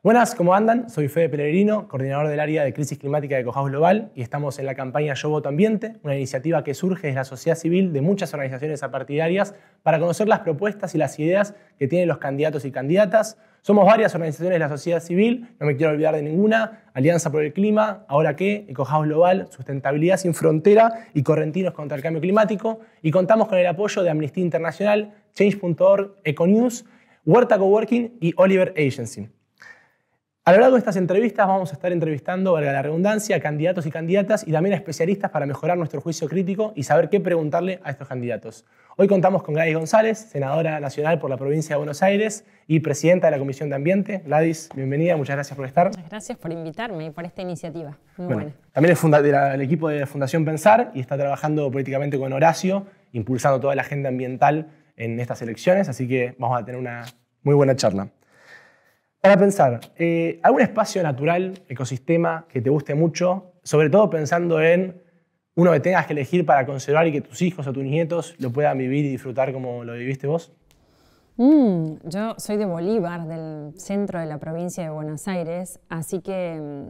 Buenas, ¿cómo andan? Soy Fede Pellegrino, coordinador del área de crisis climática de Ecohouse Global, y estamos en la campaña Yo Voto Ambiente, una iniciativa que surge desde la sociedad civil de muchas organizaciones apartidarias para conocer las propuestas y las ideas que tienen los candidatos y candidatas. Somos varias organizaciones de la sociedad civil, no me quiero olvidar de ninguna: Alianza por el Clima, Ahora Qué, Ecohouse Global, Sustentabilidad Sin Frontera y Correntinos contra el Cambio Climático, y contamos con el apoyo de Amnistía Internacional, Change.org, Econews, Huerta Coworking y Oliver Agency. A lo largo de estas entrevistas vamos a estar entrevistando, valga la redundancia, a candidatos y candidatas y también a especialistas para mejorar nuestro juicio crítico y saber qué preguntarle a estos candidatos. Hoy contamos con Gladys González, senadora nacional por la provincia de Buenos Aires y presidenta de la Comisión de Ambiente. Gladys, bienvenida, muchas gracias por estar. Muchas gracias por invitarme y por esta iniciativa. Muy buena. También es del equipo de Fundación Pensar y está trabajando políticamente con Horacio, impulsando toda la agenda ambiental en estas elecciones, así que vamos a tener una muy buena charla. Para pensar, ¿algún espacio natural, ecosistema que te guste mucho? Sobre todo pensando en uno que tengas que elegir para conservar y que tus hijos o tus nietos lo puedan vivir y disfrutar como lo viviste vos. Yo soy de Bolívar, del centro de la provincia de Buenos Aires, así que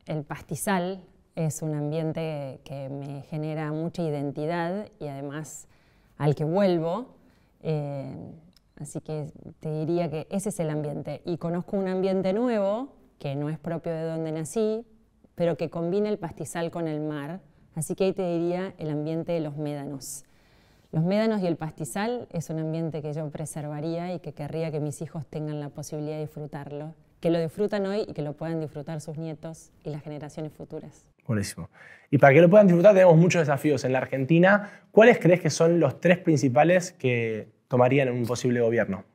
el pastizal es un ambiente que me genera mucha identidad y además al que vuelvo. Así que te diría que ese es el ambiente. Y conozco un ambiente nuevo, que no es propio de donde nací, pero que combina el pastizal con el mar. Así que ahí te diría el ambiente de los médanos. Los médanos y el pastizal es un ambiente que yo preservaría y que querría que mis hijos tengan la posibilidad de disfrutarlo. Que lo disfrutan hoy y que lo puedan disfrutar sus nietos y las generaciones futuras. Buenísimo. Y para que lo puedan disfrutar tenemos muchos desafíos en la Argentina. ¿Cuáles crees que son los tres principales que tomarían en un posible gobierno?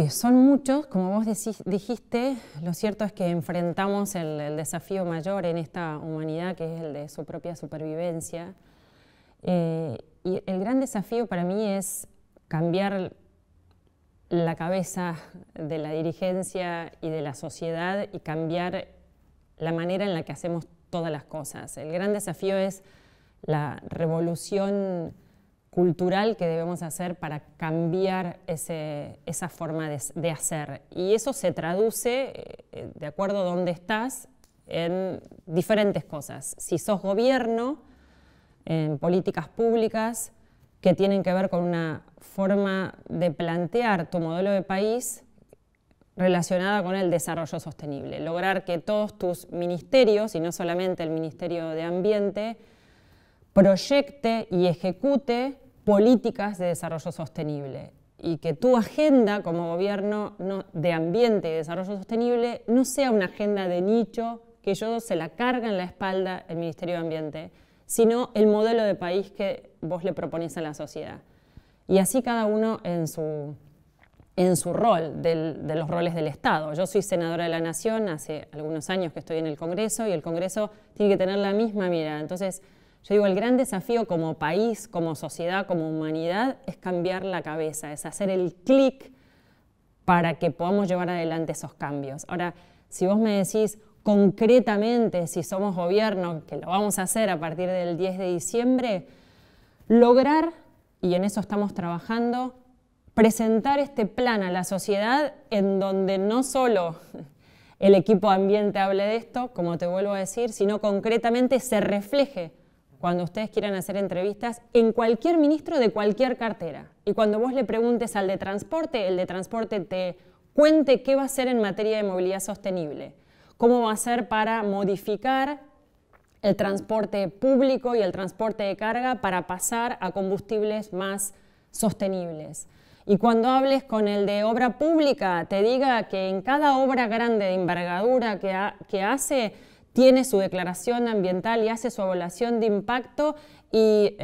Son muchos, como vos dijiste. Lo cierto es que enfrentamos el desafío mayor en esta humanidad, que es el de su propia supervivencia. Y el gran desafío para mí es cambiar la cabeza de la dirigencia y de la sociedad y cambiar la manera en la que hacemos todas las cosas. El gran desafío es la revolución cultural que debemos hacer para cambiar esa forma de hacer. Y eso se traduce, de acuerdo a dónde estás, en diferentes cosas. Si sos gobierno, en políticas públicas que tienen que ver con una forma de plantear tu modelo de país relacionada con el desarrollo sostenible. Lograr que todos tus ministerios, y no solamente el Ministerio de Ambiente, proyecte y ejecute políticas de desarrollo sostenible y que tu agenda como gobierno de ambiente y desarrollo sostenible no sea una agenda de nicho que yo se la carga en la espalda el Ministerio de Ambiente, sino el modelo de país que vos le proponés a la sociedad. Y así cada uno en su rol, de los roles del Estado. Yo soy senadora de la Nación, hace algunos años que estoy en el Congreso, y el Congreso tiene que tener la misma mirada. Entonces, yo digo, el gran desafío como país, como sociedad, como humanidad, es cambiar la cabeza, es hacer el clic para que podamos llevar adelante esos cambios. Ahora, si vos me decís concretamente si somos gobierno, que lo vamos a hacer a partir del 10 de diciembre, lograr, y en eso estamos trabajando, presentar este plan a la sociedad en donde no solo el equipo de ambiente hable de esto, como te vuelvo a decir, sino concretamente se refleje cuando ustedes quieran hacer entrevistas en cualquier ministro de cualquier cartera. Y cuando vos le preguntes al de transporte, el de transporte te cuente qué va a hacer en materia de movilidad sostenible, cómo va a hacer para modificar el transporte público y el transporte de carga para pasar a combustibles más sostenibles. Y cuando hables con el de obra pública, te diga que en cada obra grande de envergadura que hace, tiene su declaración ambiental y hace su evaluación de impacto y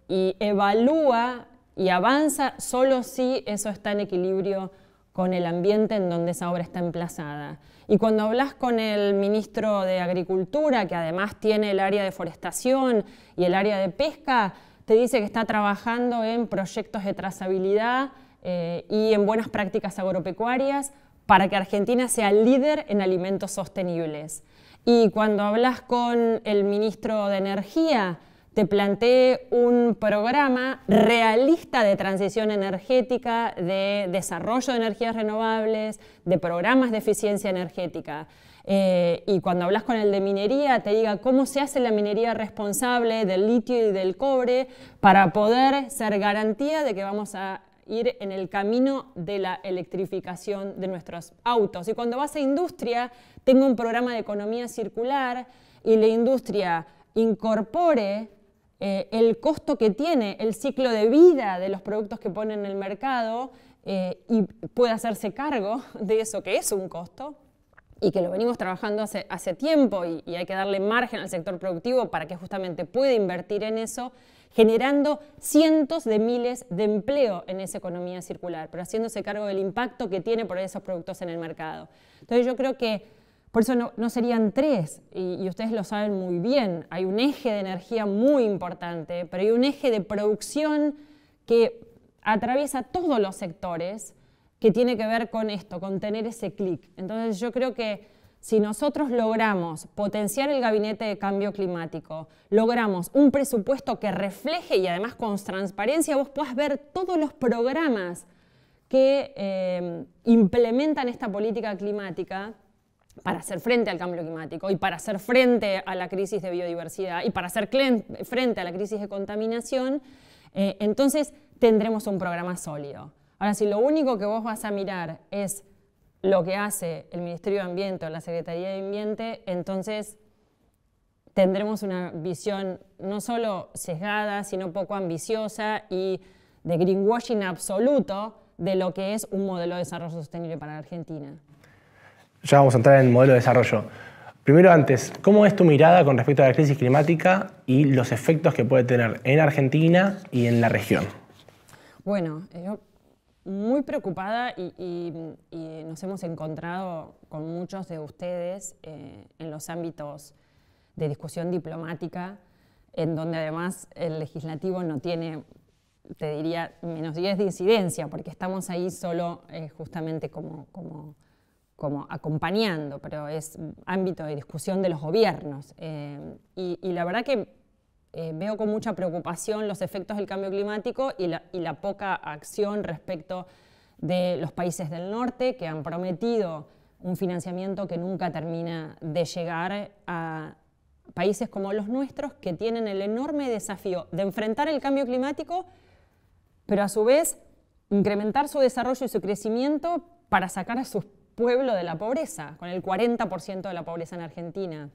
evalúa y avanza solo si eso está en equilibrio con el ambiente en donde esa obra está emplazada. Y cuando hablas con el ministro de Agricultura, que además tiene el área de forestación y el área de pesca, te dice que está trabajando en proyectos de trazabilidad y en buenas prácticas agropecuarias para que Argentina sea líder en alimentos sostenibles. Y cuando hablas con el ministro de Energía, te planteé un programa realista de transición energética, de desarrollo de energías renovables, de programas de eficiencia energética. Y cuando hablas con el de minería, te diga cómo se hace la minería responsable del litio y del cobre para poder ser garantía de que vamos a ir en el camino de la electrificación de nuestros autos. Y cuando vas a industria, tengo un programa de economía circular y la industria incorpore el costo que tiene el ciclo de vida de los productos que pone en el mercado y puede hacerse cargo de eso que es un costo y que lo venimos trabajando hace tiempo y hay que darle margen al sector productivo para que justamente pueda invertir en eso, generando cientos de miles de empleo en esa economía circular, pero haciéndose cargo del impacto que tiene por esos productos en el mercado. Entonces yo creo que por eso no serían tres, y ustedes lo saben muy bien. Hay un eje de energía muy importante, pero hay un eje de producción que atraviesa todos los sectores que tiene que ver con esto, con tener ese clic. Entonces yo creo que si nosotros logramos potenciar el gabinete de cambio climático, logramos un presupuesto que refleje y además con transparencia vos puedas ver todos los programas que implementan esta política climática, para hacer frente al cambio climático y para hacer frente a la crisis de biodiversidad y para hacer frente a la crisis de contaminación, entonces tendremos un programa sólido. Ahora, si lo único que vos vas a mirar es lo que hace el Ministerio de Ambiente o la Secretaría de Ambiente, entonces tendremos una visión no solo sesgada, sino poco ambiciosa y de greenwashing absoluto de lo que es un modelo de desarrollo sostenible para la Argentina. Ya vamos a entrar en el modelo de desarrollo. Primero antes, ¿cómo es tu mirada con respecto a la crisis climática y los efectos que puede tener en Argentina y en la región? Bueno, yo muy preocupada y nos hemos encontrado con muchos de ustedes en los ámbitos de discusión diplomática, en donde además el legislativo no tiene, te diría, menos 10 de incidencia, porque estamos ahí solo justamente como acompañando, pero es ámbito de discusión de los gobiernos. Y la verdad que veo con mucha preocupación los efectos del cambio climático y la poca acción respecto de los países del norte que han prometido un financiamiento que nunca termina de llegar a países como los nuestros que tienen el enorme desafío de enfrentar el cambio climático, pero a su vez incrementar su desarrollo y su crecimiento para sacar a sus pueblo de la pobreza, con el 40% de la pobreza en Argentina.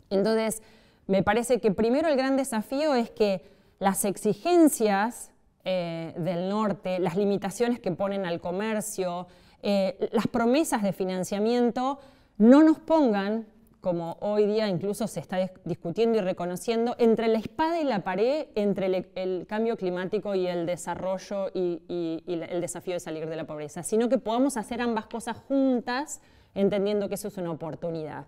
Entonces, me parece que primero el gran desafío es que las exigencias del norte, las limitaciones que ponen al comercio, las promesas de financiamiento, no nos pongan, como hoy día incluso se está discutiendo y reconociendo, entre la espada y la pared, entre el cambio climático y el desarrollo y el desafío de salir de la pobreza, sino que podamos hacer ambas cosas juntas, entendiendo que eso es una oportunidad.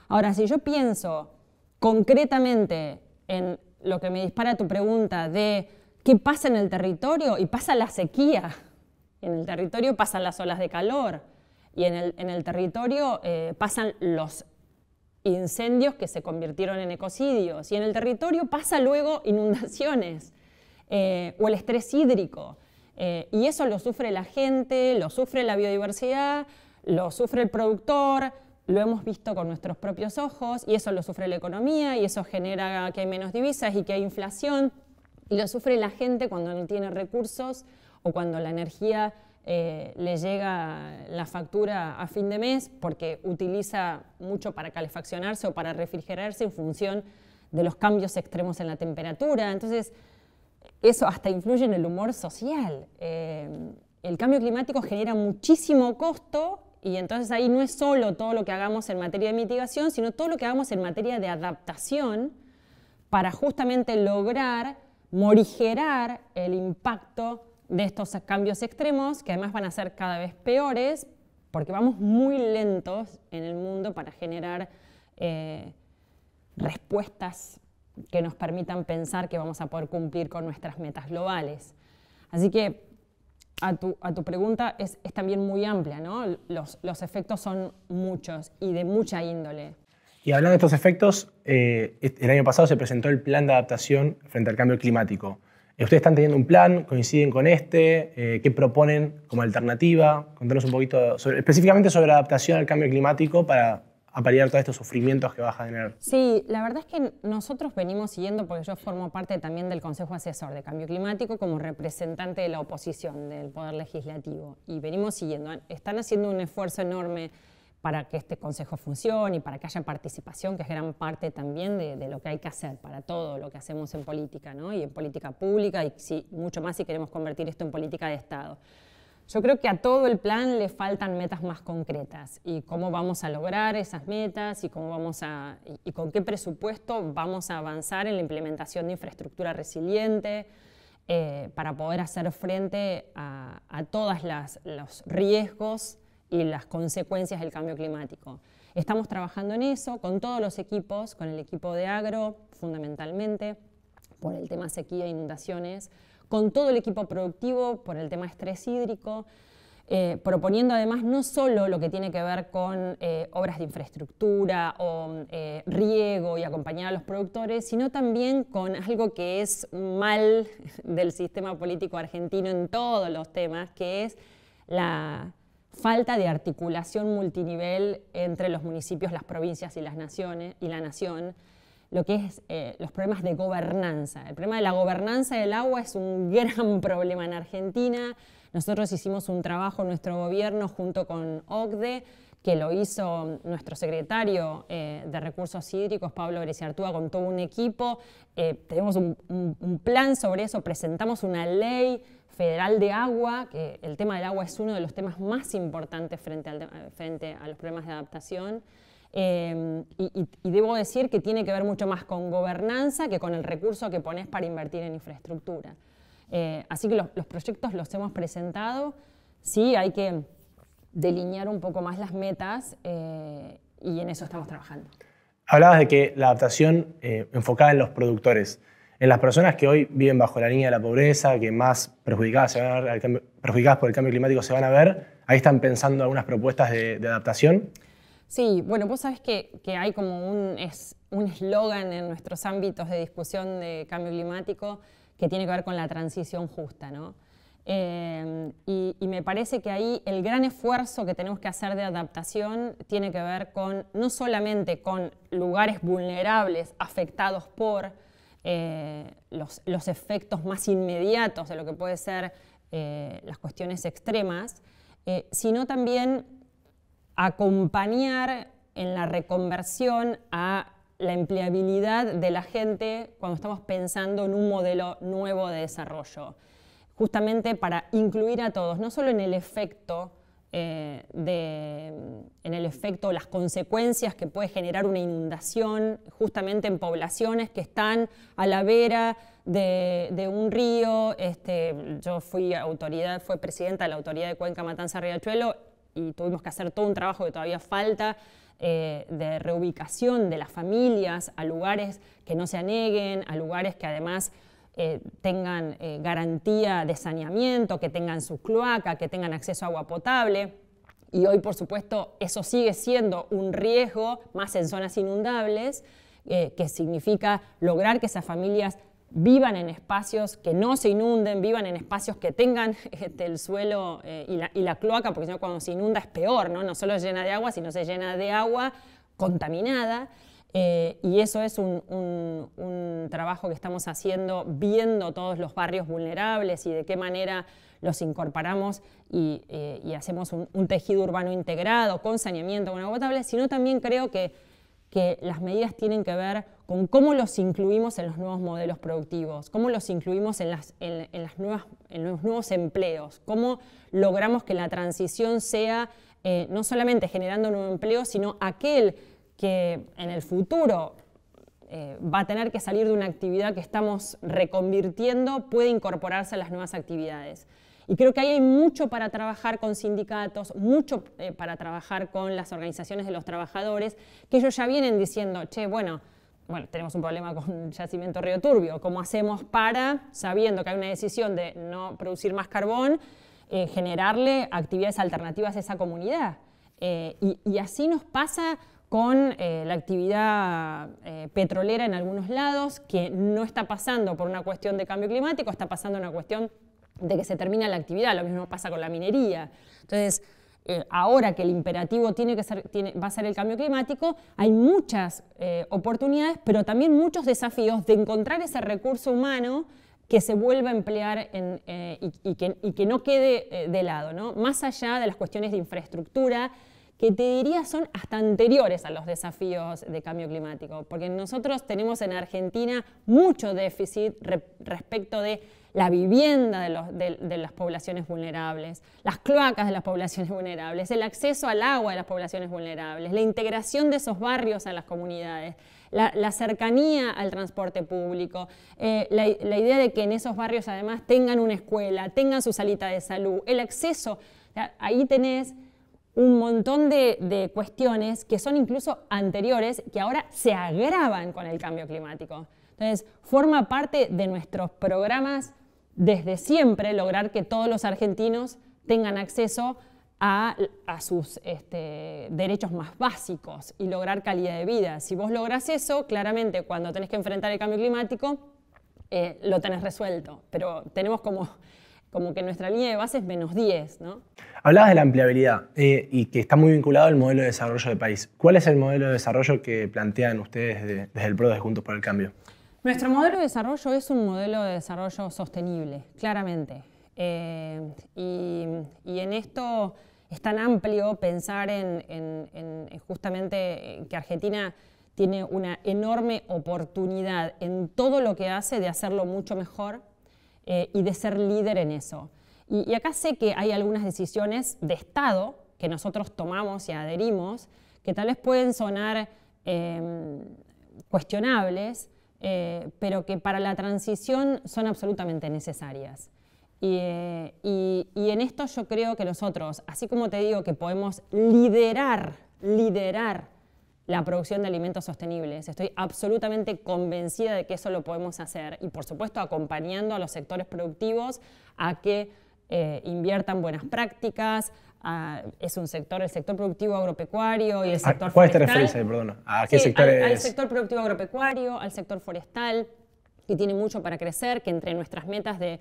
Ahora, si yo pienso concretamente en lo que me dispara tu pregunta de qué pasa en el territorio, y pasa la sequía, en el territorio pasan las olas de calor, y en el territorio pasan los incendios que se convirtieron en ecocidios, y en el territorio pasa luego inundaciones o el estrés hídrico, y eso lo sufre la gente, lo sufre la biodiversidad, lo sufre el productor, lo hemos visto con nuestros propios ojos, y eso lo sufre la economía, y eso genera que hay menos divisas y que hay inflación, y lo sufre la gente cuando no tiene recursos o cuando la energía le llega la factura a fin de mes porque utiliza mucho para calefaccionarse o para refrigerarse en función de los cambios extremos en la temperatura. Entonces, eso hasta influye en el humor social. El cambio climático genera muchísimo costo y entonces ahí no es solo todo lo que hagamos en materia de mitigación, sino todo lo que hagamos en materia de adaptación para justamente lograr morigerar el impacto de estos cambios extremos, que además van a ser cada vez peores, porque vamos muy lentos en el mundo para generar respuestas que nos permitan pensar que vamos a poder cumplir con nuestras metas globales. Así que a tu pregunta es también muy amplia, ¿no? Los efectos son muchos y de mucha índole. Y hablando de estos efectos, el año pasado se presentó el plan de adaptación frente al cambio climático. ¿Ustedes están teniendo un plan? ¿Coinciden con este? ¿Qué proponen como alternativa? Contanos un poquito específicamente sobre la adaptación al cambio climático para paliar todos estos sufrimientos que va a generar. Sí, la verdad es que nosotros venimos siguiendo, porque yo formo parte también del Consejo Asesor de Cambio Climático como representante de la oposición del Poder Legislativo, y venimos siguiendo. Están haciendo un esfuerzo enorme para que este consejo funcione y para que haya participación, que es gran parte también de lo que hay que hacer para todo lo que hacemos en política, ¿no? Y en política pública, y mucho más si queremos convertir esto en política de Estado. Yo creo que a todo el plan le faltan metas más concretas, y cómo vamos a lograr esas metas y con qué presupuesto vamos a avanzar en la implementación de infraestructura resiliente para poder hacer frente a todos los riesgos y las consecuencias del cambio climático. Estamos trabajando en eso con todos los equipos, con el equipo de agro fundamentalmente, por el tema sequía e inundaciones, con todo el equipo productivo por el tema estrés hídrico, proponiendo además no solo lo que tiene que ver con obras de infraestructura o riego y acompañar a los productores, sino también con algo que es un mal del sistema político argentino en todos los temas, que es la falta de articulación multinivel entre los municipios, las provincias y la nación, lo que es los problemas de gobernanza. El problema de la gobernanza del agua es un gran problema en Argentina. Nosotros hicimos un trabajo en nuestro gobierno junto con OCDE, que lo hizo nuestro secretario de Recursos Hídricos, Pablo Greciartúa, con todo un equipo. Tenemos un plan sobre eso, presentamos una ley federal de agua, que el tema del agua es uno de los temas más importantes frente a los problemas de adaptación. Y debo decir que tiene que ver mucho más con gobernanza que con el recurso que pones para invertir en infraestructura. Así que los proyectos los hemos presentado. Sí, hay que delinear un poco más las metas y en eso estamos trabajando. Hablabas de que la adaptación enfocada en los productores, en las personas que hoy viven bajo la línea de la pobreza, que más perjudicadas por el cambio climático se van a ver, ahí están pensando algunas propuestas de adaptación. Sí, bueno, vos sabés que hay como un eslogan en nuestros ámbitos de discusión de cambio climático que tiene que ver con la transición justa, ¿no? Y me parece que ahí el gran esfuerzo que tenemos que hacer de adaptación tiene que ver con no solamente con lugares vulnerables afectados por los efectos más inmediatos de lo que puede ser las cuestiones extremas, sino también acompañar en la reconversión a la empleabilidad de la gente cuando estamos pensando en un modelo nuevo de desarrollo, justamente para incluir a todos, no solo en el efecto, las consecuencias que puede generar una inundación justamente en poblaciones que están a la vera de un río. Yo fui presidenta de la autoridad de Cuenca Matanza Riachuelo y tuvimos que hacer todo un trabajo que todavía falta de reubicación de las familias a lugares que no se aneguen, a lugares que además tengan garantía de saneamiento, que tengan su cloaca, que tengan acceso a agua potable. Y hoy, por supuesto, eso sigue siendo un riesgo, más en zonas inundables, que significa lograr que esas familias vivan en espacios que no se inunden, vivan en espacios que tengan el suelo y la cloaca, porque si no, cuando se inunda es peor, ¿no? No solo se llena de agua, sino se llena de agua contaminada. Y eso es un trabajo que estamos haciendo, viendo todos los barrios vulnerables y de qué manera los incorporamos y hacemos un tejido urbano integrado con saneamiento, con agua potable, sino también creo que las medidas tienen que ver con cómo los incluimos en los nuevos modelos productivos, cómo los incluimos en los nuevos empleos, cómo logramos que la transición sea no solamente generando nuevo empleo, sino aquel que en el futuro va a tener que salir de una actividad que estamos reconvirtiendo, puede incorporarse a las nuevas actividades. Y creo que ahí hay mucho para trabajar con sindicatos, mucho para trabajar con las organizaciones de los trabajadores, que ellos ya vienen diciendo, che, bueno, tenemos un problema con Yacimiento Río Turbio, ¿cómo hacemos para, sabiendo que hay una decisión de no producir más carbón, generarle actividades alternativas a esa comunidad? Y así nos pasa con la actividad petrolera en algunos lados, que no está pasando por una cuestión de cambio climático, está pasando una cuestión de que se termina la actividad. Lo mismo pasa con la minería. Entonces, ahora que el imperativo va a ser el cambio climático, hay muchas oportunidades, pero también muchos desafíos de encontrar ese recurso humano que se vuelva a emplear y que no quede de lado, ¿no? Más allá de las cuestiones de infraestructura, que te diría son hasta anteriores a los desafíos de cambio climático, porque nosotros tenemos en Argentina mucho déficit respecto de la vivienda de las poblaciones vulnerables, las cloacas de las poblaciones vulnerables, el acceso al agua de las poblaciones vulnerables, la integración de esos barrios a las comunidades, la cercanía al transporte público, la idea de que en esos barrios además tengan una escuela, tengan su salita de salud, el acceso. Ahí tenés un montón de cuestiones que son incluso anteriores, que ahora se agravan con el cambio climático. Entonces, forma parte de nuestros programas desde siempre lograr que todos los argentinos tengan acceso a sus derechos más básicos y lograr calidad de vida. Si vos lográs eso, claramente cuando tenés que enfrentar el cambio climático, lo tenés resuelto. Pero tenemos como que nuestra línea de base es -10, ¿no? Hablabas de la empleabilidad y que está muy vinculado al modelo de desarrollo del país. ¿Cuál es el modelo de desarrollo que plantean ustedes desde el PRO de Juntos por el Cambio? Nuestro modelo de desarrollo es un modelo de desarrollo sostenible, claramente. Y en esto es tan amplio pensar en justamente que Argentina tiene una enorme oportunidad en todo lo que hace de hacerlo mucho mejor y de ser líder en eso. Y acá sé que hay algunas decisiones de Estado que nosotros tomamos y adherimos que tal vez pueden sonar cuestionables, pero que para la transición son absolutamente necesarias. Y en esto yo creo que nosotros, así como te digo que podemos liderar la producción de alimentos sostenibles, estoy absolutamente convencida de que eso lo podemos hacer y por supuesto acompañando a los sectores productivos a que inviertan buenas prácticas. Es un sector, el sector productivo agropecuario y el sector ¿Cuál forestal. te referís ahí, perdón? ¿A qué sector al sector productivo agropecuario, al sector forestal, que tiene mucho para crecer, que entre nuestras metas de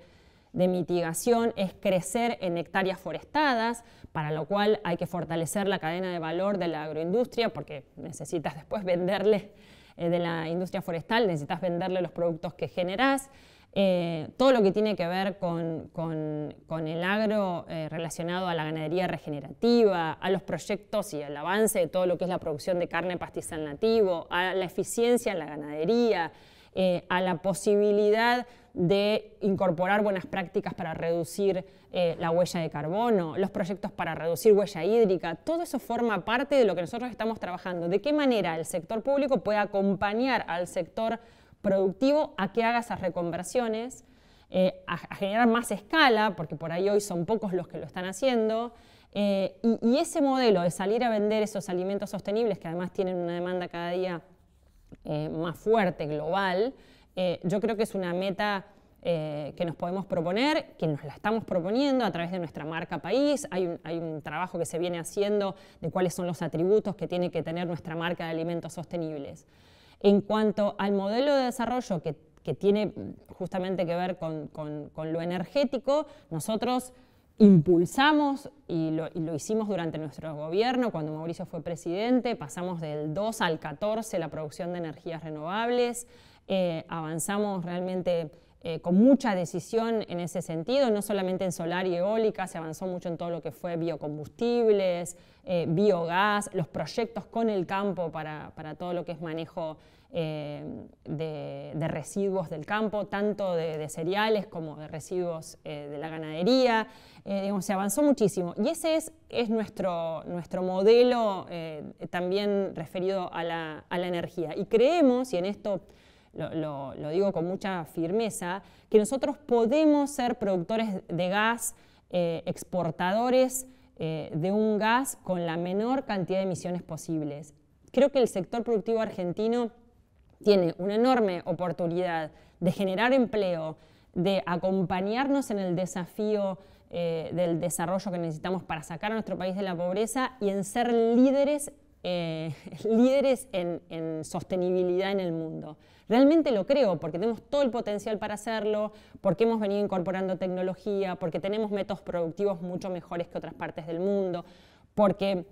mitigación es crecer en hectáreas forestadas, para lo cual hay que fortalecer la cadena de valor de la agroindustria, porque necesitas después venderle, de la industria forestal, necesitas venderle los productos que generás. Todo lo que tiene que ver con el agro relacionado a la ganadería regenerativa, a los proyectos y al avance de todo lo que es la producción de carne pastizal nativo, a la eficiencia en la ganadería, a la posibilidad de incorporar buenas prácticas para reducir la huella de carbono, los proyectos para reducir huella hídrica, todo eso forma parte de lo que nosotros estamos trabajando. ¿De qué manera el sector público puede acompañar al sector productivo a que haga esas reconversiones, a generar más escala, porque por ahí hoy son pocos los que lo están haciendo, y ese modelo de salir a vender esos alimentos sostenibles, que además tienen una demanda cada día más fuerte, global, yo creo que es una meta que nos podemos proponer, que nos la estamos proponiendo a través de nuestra marca país. Hay un trabajo que se viene haciendo de cuáles son los atributos que tiene que tener nuestra marca de alimentos sostenibles. En cuanto al modelo de desarrollo que tiene justamente que ver con lo energético, nosotros impulsamos y lo hicimos durante nuestro gobierno, cuando Mauricio fue presidente, pasamos del 2 al 14 la producción de energías renovables, avanzamos realmente con mucha decisión en ese sentido, no solamente en solar y eólica, se avanzó mucho en todo lo que fue biocombustibles, biogás, los proyectos con el campo para todo lo que es manejo de residuos del campo, tanto de cereales como de residuos de la ganadería. Digamos, se avanzó muchísimo y ese es nuestro modelo también referido a la energía. Y creemos, y en esto lo digo con mucha firmeza, que nosotros podemos ser productores de gas, exportadores de un gas con la menor cantidad de emisiones posibles. Creo que el sector productivo argentino tiene una enorme oportunidad de generar empleo, de acompañarnos en el desafío del desarrollo que necesitamos para sacar a nuestro país de la pobreza y en ser líderes líderes en sostenibilidad en el mundo. Realmente lo creo, porque tenemos todo el potencial para hacerlo, porque hemos venido incorporando tecnología, porque tenemos métodos productivos mucho mejores que otras partes del mundo, porque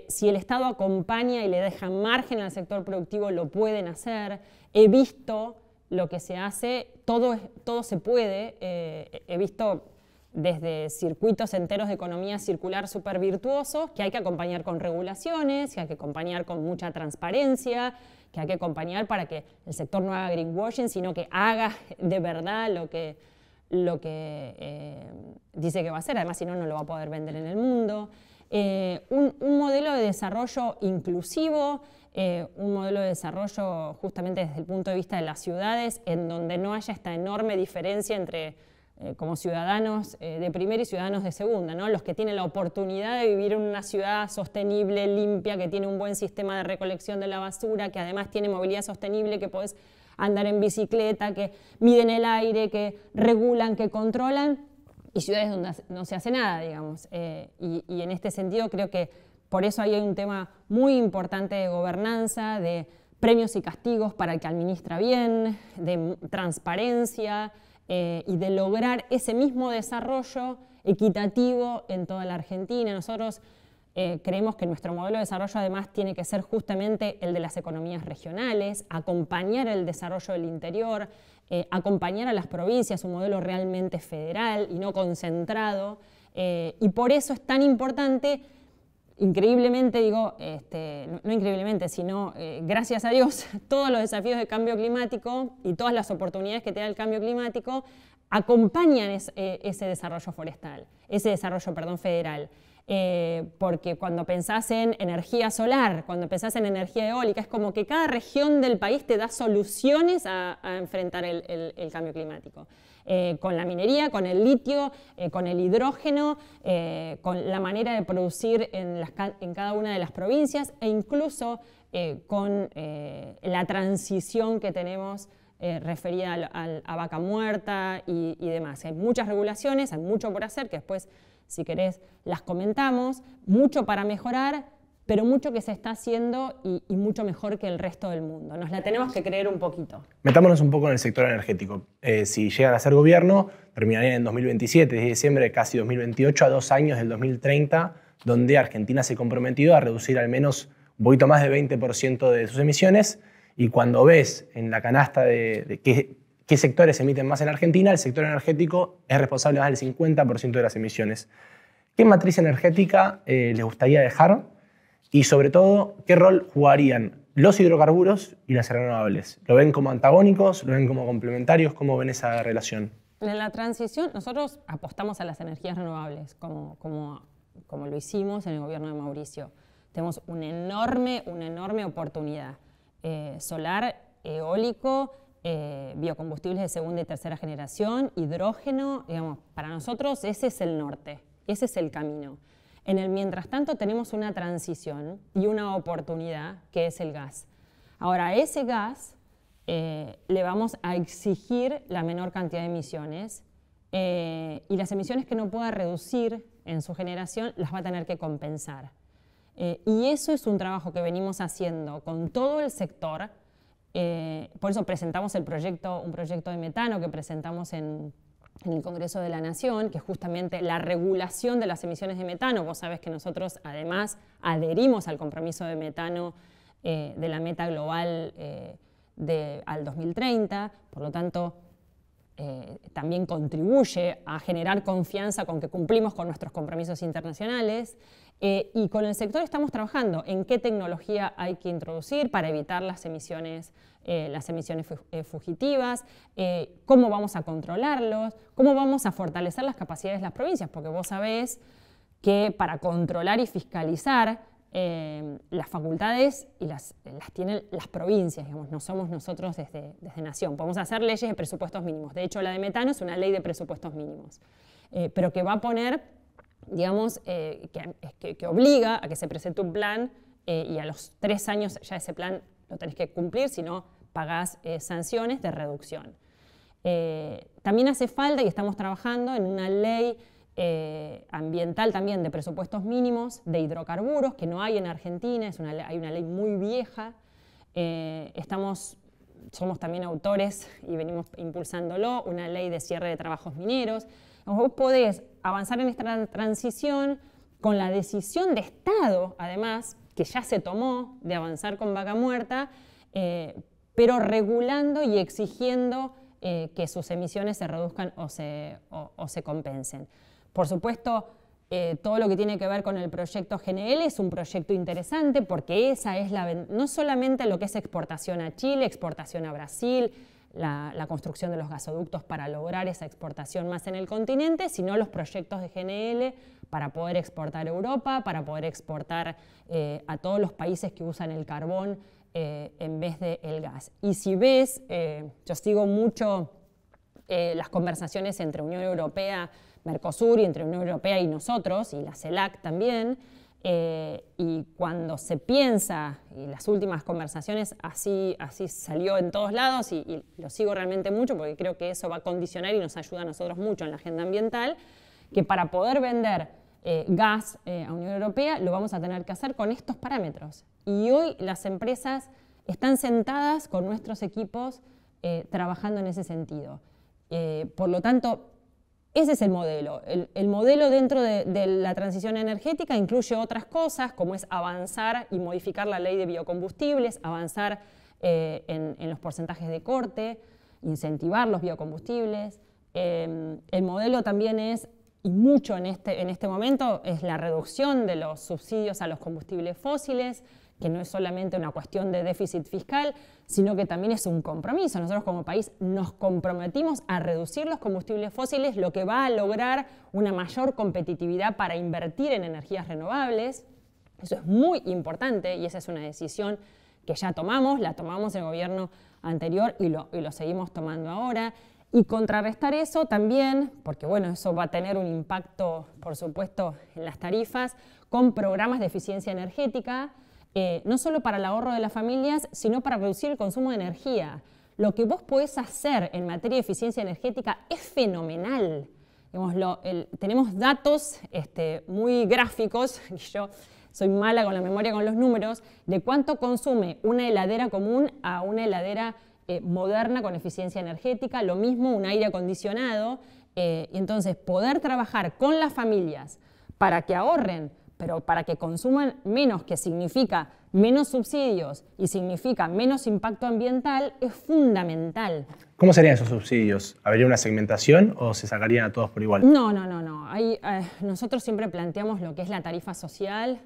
si el Estado acompaña y le deja margen al sector productivo, lo pueden hacer. He visto lo que se hace, todo se puede. He visto desde circuitos enteros de economía circular súper virtuosos que hay que acompañar con regulaciones, que hay que acompañar con mucha transparencia, que hay que acompañar para que el sector no haga greenwashing, sino que haga de verdad lo que dice que va a hacer. Además, si no, no lo va a poder vender en el mundo. Un modelo de desarrollo inclusivo, un modelo de desarrollo justamente desde el punto de vista de las ciudades, en donde no haya esta enorme diferencia entre como ciudadanos de primera y ciudadanos de segunda, ¿no? Los que tienen la oportunidad de vivir en una ciudad sostenible, limpia, que tiene un buen sistema de recolección de la basura, que además tiene movilidad sostenible, que podés andar en bicicleta, que miden el aire, que regulan, que controlan, y ciudades donde no se hace nada, digamos. Y en este sentido creo que por eso ahí hay un tema muy importante de gobernanza, de premios y castigos para el que administra bien, de transparencia, y de lograr ese mismo desarrollo equitativo en toda la Argentina. Nosotros creemos que nuestro modelo de desarrollo además tiene que ser justamente el de las economías regionales, acompañar el desarrollo del interior, acompañar a las provincias, un modelo realmente federal y no concentrado. Y por eso es tan importante, increíblemente, digo, no increíblemente, sino gracias a Dios, todos los desafíos de cambio climático y todas las oportunidades que te da el cambio climático acompañan ese desarrollo forestal, ese desarrollo, perdón, federal. Porque cuando pensás en energía solar, cuando pensás en energía eólica, es como que cada región del país te da soluciones a enfrentar el cambio climático. Con la minería, con el litio, con el hidrógeno, con la manera de producir en cada una de las provincias e incluso con la transición que tenemos referida a vaca muerta y demás. Hay muchas regulaciones, hay mucho por hacer, que después, si querés, las comentamos, mucho para mejorar, pero mucho que se está haciendo y mucho mejor que el resto del mundo. Nos la tenemos que creer un poquito. Metámonos un poco en el sector energético. Si llegan a ser gobierno, terminarían en 2027, 10 de diciembre, casi 2028, a 2 años del 2030, donde Argentina se comprometió a reducir al menos un poquito más de 20% de sus emisiones. Y cuando ves en la canasta de qué sectores emiten más en Argentina, el sector energético es responsable más del 50% de las emisiones. ¿Qué matriz energética les gustaría dejar? Y sobre todo, ¿qué rol jugarían los hidrocarburos y las renovables? ¿Lo ven como antagónicos? ¿Lo ven como complementarios? ¿Cómo ven esa relación? En la transición, nosotros apostamos a las energías renovables, como lo hicimos en el gobierno de Mauricio. Tenemos una enorme oportunidad. Solar, eólico, biocombustibles de segunda y tercera generación, hidrógeno, digamos, para nosotros ese es el norte, ese es el camino. En el mientras tanto tenemos una transición y una oportunidad que es el gas. Ahora, a ese gas le vamos a exigir la menor cantidad de emisiones y las emisiones que no pueda reducir en su generación las va a tener que compensar. Y eso es un trabajo que venimos haciendo con todo el sector. Por eso presentamos un proyecto de metano que presentamos en el Congreso de la Nación, que es justamente la regulación de las emisiones de metano. Vos sabés que nosotros además adherimos al compromiso de metano de la meta global al 2030, por lo tanto también contribuye a generar confianza con que cumplimos con nuestros compromisos internacionales. Y con el sector estamos trabajando en qué tecnología hay que introducir para evitar las emisiones fugitivas, cómo vamos a controlarlos, cómo vamos a fortalecer las capacidades de las provincias, porque vos sabés que para controlar y fiscalizar las facultades las tienen las provincias, digamos, no somos nosotros desde Nación. Podemos hacer leyes de presupuestos mínimos. De hecho, la de metano es una ley de presupuestos mínimos, pero que va a poner, digamos, que obliga a que se presente un plan y a los 3 años ya ese plan lo tenés que cumplir, si no pagás sanciones de reducción. También hace falta, y estamos trabajando en una ley ambiental también de presupuestos mínimos, de hidrocarburos, que no hay en Argentina, hay una ley muy vieja. Somos también autores y venimos impulsándolo, una ley de cierre de trabajos mineros. Vos podés avanzar en esta transición con la decisión de Estado, además, que ya se tomó de avanzar con Vaca Muerta, pero regulando y exigiendo que sus emisiones se reduzcan o se compensen. Por supuesto, todo lo que tiene que ver con el proyecto GNL es un proyecto interesante porque esa es no solamente lo que es exportación a Chile, exportación a Brasil, la construcción de los gasoductos para lograr esa exportación más en el continente, sino los proyectos de GNL para poder exportar a Europa, para poder exportar a todos los países que usan el carbón en vez del gas. Y si ves, yo sigo mucho las conversaciones entre Unión Europea, Mercosur, y entre Unión Europea y nosotros, y la CELAC también, y cuando se piensa, y las últimas conversaciones así salió en todos lados, y lo sigo realmente mucho porque creo que eso va a condicionar y nos ayuda a nosotros mucho en la agenda ambiental, que para poder vender gas a Unión Europea lo vamos a tener que hacer con estos parámetros. Y hoy las empresas están sentadas con nuestros equipos trabajando en ese sentido. Por lo tanto, ese es el modelo. El modelo dentro de la transición energética incluye otras cosas, como es avanzar y modificar la ley de biocombustibles, avanzar en los porcentajes de corte, incentivar los biocombustibles. El modelo también es, y mucho en este momento, es la reducción de los subsidios a los combustibles fósiles, que no es solamente una cuestión de déficit fiscal, sino que también es un compromiso. Nosotros como país nos comprometimos a reducir los combustibles fósiles, lo que va a lograr una mayor competitividad para invertir en energías renovables. Eso es muy importante y esa es una decisión que ya tomamos, la tomamos en el gobierno anterior y lo seguimos tomando ahora. Y contrarrestar eso también, porque bueno, eso va a tener un impacto, por supuesto, en las tarifas, con programas de eficiencia energética, no solo para el ahorro de las familias, sino para reducir el consumo de energía. Lo que vos podés hacer en materia de eficiencia energética es fenomenal. Digamos, tenemos datos muy gráficos, y yo soy mala con la memoria con los números, de cuánto consume una heladera común a una heladera moderna con eficiencia energética, lo mismo un aire acondicionado, y entonces poder trabajar con las familias para que ahorren, pero para que consuman menos, que significa menos subsidios y significa menos impacto ambiental, es fundamental. ¿Cómo serían esos subsidios? ¿Habría una segmentación o se sacarían a todos por igual? No. Nosotros siempre planteamos lo que es la tarifa social,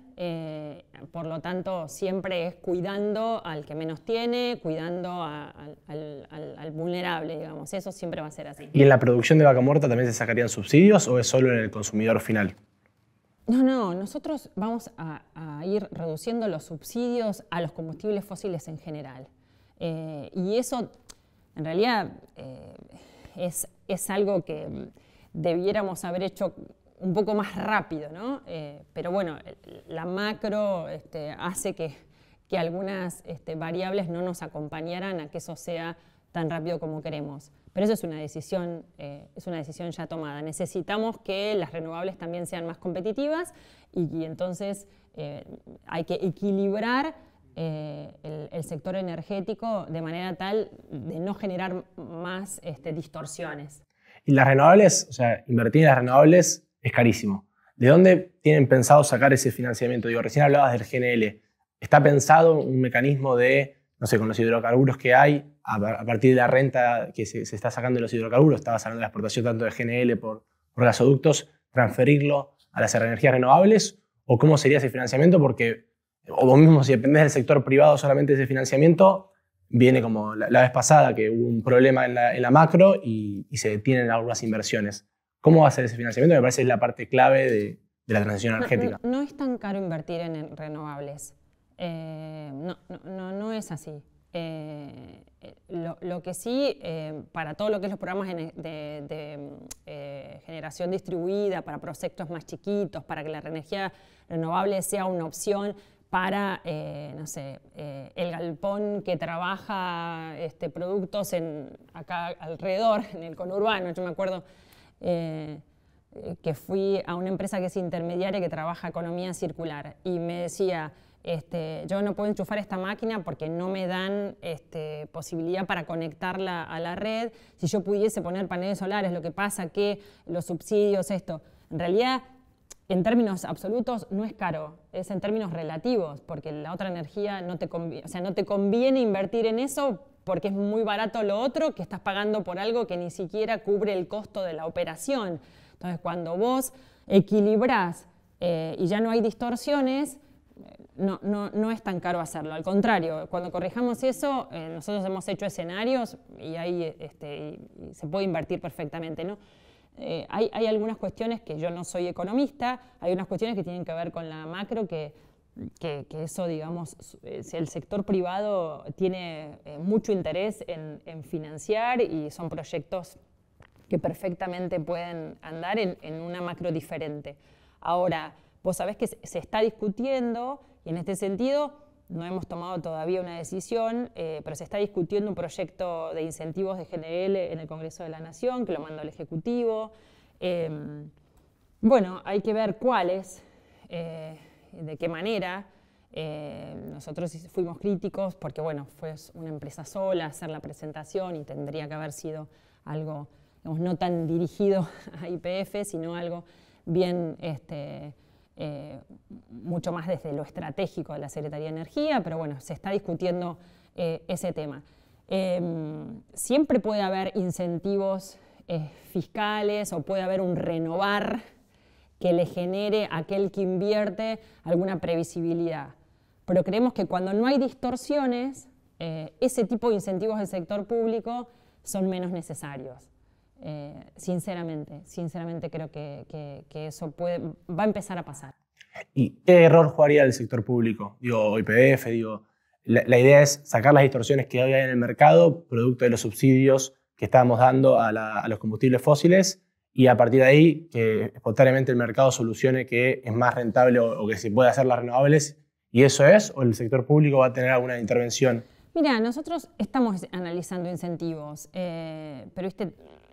por lo tanto siempre es cuidando al que menos tiene, cuidando al vulnerable, digamos. Eso siempre va a ser así. ¿Y en la producción de vaca muerta también se sacarían subsidios o es solo en el consumidor final? No, nosotros vamos a ir reduciendo los subsidios a los combustibles fósiles en general. Y eso, en realidad, es algo que debiéramos haber hecho un poco más rápido, ¿no? Pero bueno, la macro hace que algunas variables no nos acompañaran a que eso sea tan rápido como queremos. Pero eso es una decisión ya tomada. Necesitamos que las renovables también sean más competitivas y entonces hay que equilibrar el sector energético de manera tal de no generar más distorsiones. Y las renovables, o sea, invertir en las renovables es carísimo. ¿De dónde tienen pensado sacar ese financiamiento? Digo, recién hablabas del GNL. ¿Está pensado un mecanismo de, no sé, con los hidrocarburos que hay, a partir de la renta que se está sacando de los hidrocarburos, estabas hablando de la exportación tanto de GNL por gasoductos, transferirlo a las energías renovables? ¿O cómo sería ese financiamiento? Porque, o vos mismo, si dependés del sector privado solamente de ese financiamiento, viene como la vez pasada, que hubo un problema en la macro y se detienen algunas inversiones. ¿Cómo va a ser ese financiamiento? Me parece que es la parte clave de la transición energética. No es tan caro invertir en renovables. No es así. Lo que sí, para todo lo que es los programas de generación distribuida, para proyectos más chiquitos, para que la energía renovable sea una opción para, no sé, el galpón que trabaja productos acá alrededor, en el conurbano. Yo me acuerdo que fui a una empresa que es intermediaria que trabaja economía circular y me decía, yo no puedo enchufar esta máquina porque no me dan posibilidad para conectarla a la red. Si yo pudiese poner paneles solares, lo que pasa que los subsidios, esto, en realidad, en términos absolutos no es caro, es en términos relativos, porque la otra energía no te conviene, o sea, no te conviene invertir en eso porque es muy barato lo otro, que estás pagando por algo que ni siquiera cubre el costo de la operación. Entonces, cuando vos equilibrás y ya no hay distorsiones, no es tan caro hacerlo. Al contrario, cuando corrijamos eso, nosotros hemos hecho escenarios y ahí y se puede invertir perfectamente, ¿no? Hay algunas cuestiones que yo no soy economista, hay unas cuestiones que tienen que ver con la macro, que eso, digamos, el sector privado tiene mucho interés en financiar y son proyectos que perfectamente pueden andar en una macro diferente. Ahora, vos sabés que se está discutiendo y en este sentido no hemos tomado todavía una decisión, pero se está discutiendo un proyecto de incentivos de GNL en el Congreso de la Nación, que lo mandó el Ejecutivo. Bueno, hay que ver cuáles, de qué manera. Nosotros fuimos críticos porque, bueno, fue una empresa sola hacer la presentación y tendría que haber sido algo, digamos, no tan dirigido a YPF, sino algo bien mucho más desde lo estratégico de la Secretaría de Energía, pero bueno, se está discutiendo ese tema. Siempre puede haber incentivos fiscales o puede haber un renovar que le genere a aquel que invierte alguna previsibilidad. Pero creemos que cuando no hay distorsiones, ese tipo de incentivos del sector público son menos necesarios. Sinceramente creo que eso va a empezar a pasar. ¿Y qué error jugaría el sector público? Digo, YPF, la idea es sacar las distorsiones que hoy hay en el mercado, producto de los subsidios que estábamos dando a los combustibles fósiles, y a partir de ahí que espontáneamente el mercado solucione que es más rentable o que se puede hacer las renovables, ¿y eso es? ¿O el sector público va a tener alguna intervención? Mira, nosotros estamos analizando incentivos, pero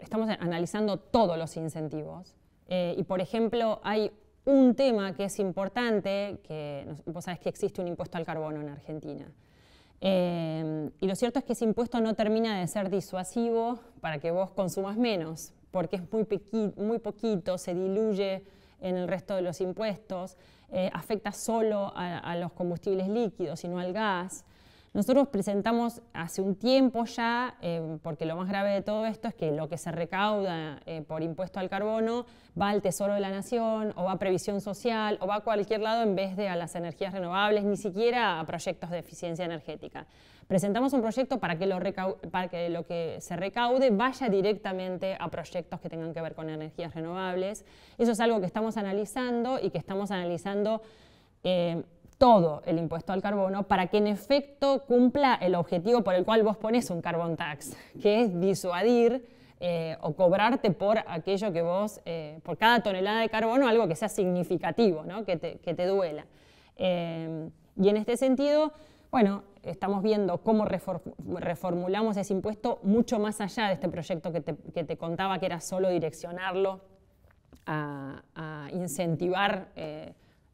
estamos analizando todos los incentivos. Y, por ejemplo, hay un tema que es importante, que vos sabés que existe un impuesto al carbono en Argentina. Y lo cierto es que ese impuesto no termina de ser disuasivo para que vos consumas menos, porque es muy poquito, se diluye en el resto de los impuestos, afecta solo a los combustibles líquidos y no al gas. Nosotros presentamos hace un tiempo ya, porque lo más grave de todo esto es que lo que se recauda por impuesto al carbono va al Tesoro de la Nación, o va a Previsión Social, o va a cualquier lado en vez de a las energías renovables, ni siquiera a proyectos de eficiencia energética. Presentamos un proyecto para que lo que se recaude vaya directamente a proyectos que tengan que ver con energías renovables. Eso es algo que estamos analizando y que estamos analizando todo el impuesto al carbono para que en efecto cumpla el objetivo por el cual vos pones un carbon tax, que es disuadir o cobrarte por aquello que vos, por cada tonelada de carbono, algo que sea significativo, ¿no? que te duela. Y en este sentido, bueno, estamos viendo cómo reformulamos ese impuesto mucho más allá de este proyecto que te contaba, que era solo direccionarlo a incentivar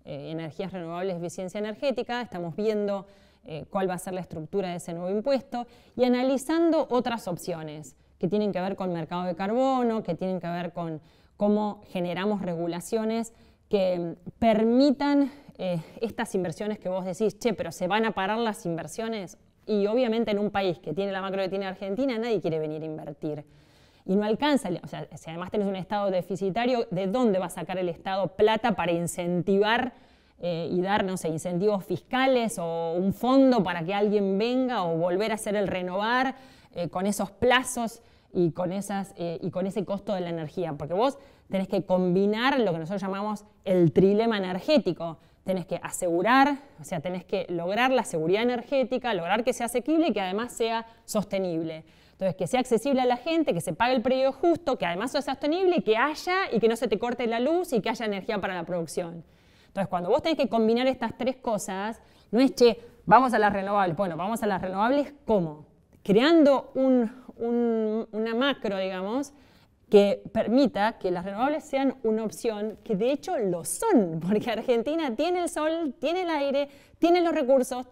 energías renovables, eficiencia energética. Estamos viendo cuál va a ser la estructura de ese nuevo impuesto y analizando otras opciones que tienen que ver con mercado de carbono, que tienen que ver con cómo generamos regulaciones que permitan estas inversiones que vos decís, che, pero ¿se van a parar las inversiones? Y obviamente en un país que tiene la macro que tiene Argentina, nadie quiere venir a invertir. Y no alcanza, o sea, si además tenés un Estado deficitario, ¿de dónde va a sacar el Estado plata para incentivar y dar, no sé, incentivos fiscales o un fondo para que alguien venga o volver a hacer el renovar con esos plazos y con ese costo de la energía? Porque vos tenés que combinar lo que nosotros llamamos el trilema energético. Tenés que asegurar, o sea, tenés que lograr la seguridad energética, lograr que sea asequible y que además sea sostenible. Entonces, que sea accesible a la gente, que se pague el precio justo, que además sea sostenible y que haya y que no se te corte la luz y que haya energía para la producción. Entonces, cuando vos tenés que combinar estas tres cosas, no es, che, vamos a las renovables. Bueno, vamos a las renovables, ¿cómo? Creando una macro, digamos, que permita que las renovables sean una opción, que de hecho lo son, porque Argentina tiene el sol, tiene el aire, tiene los recursos,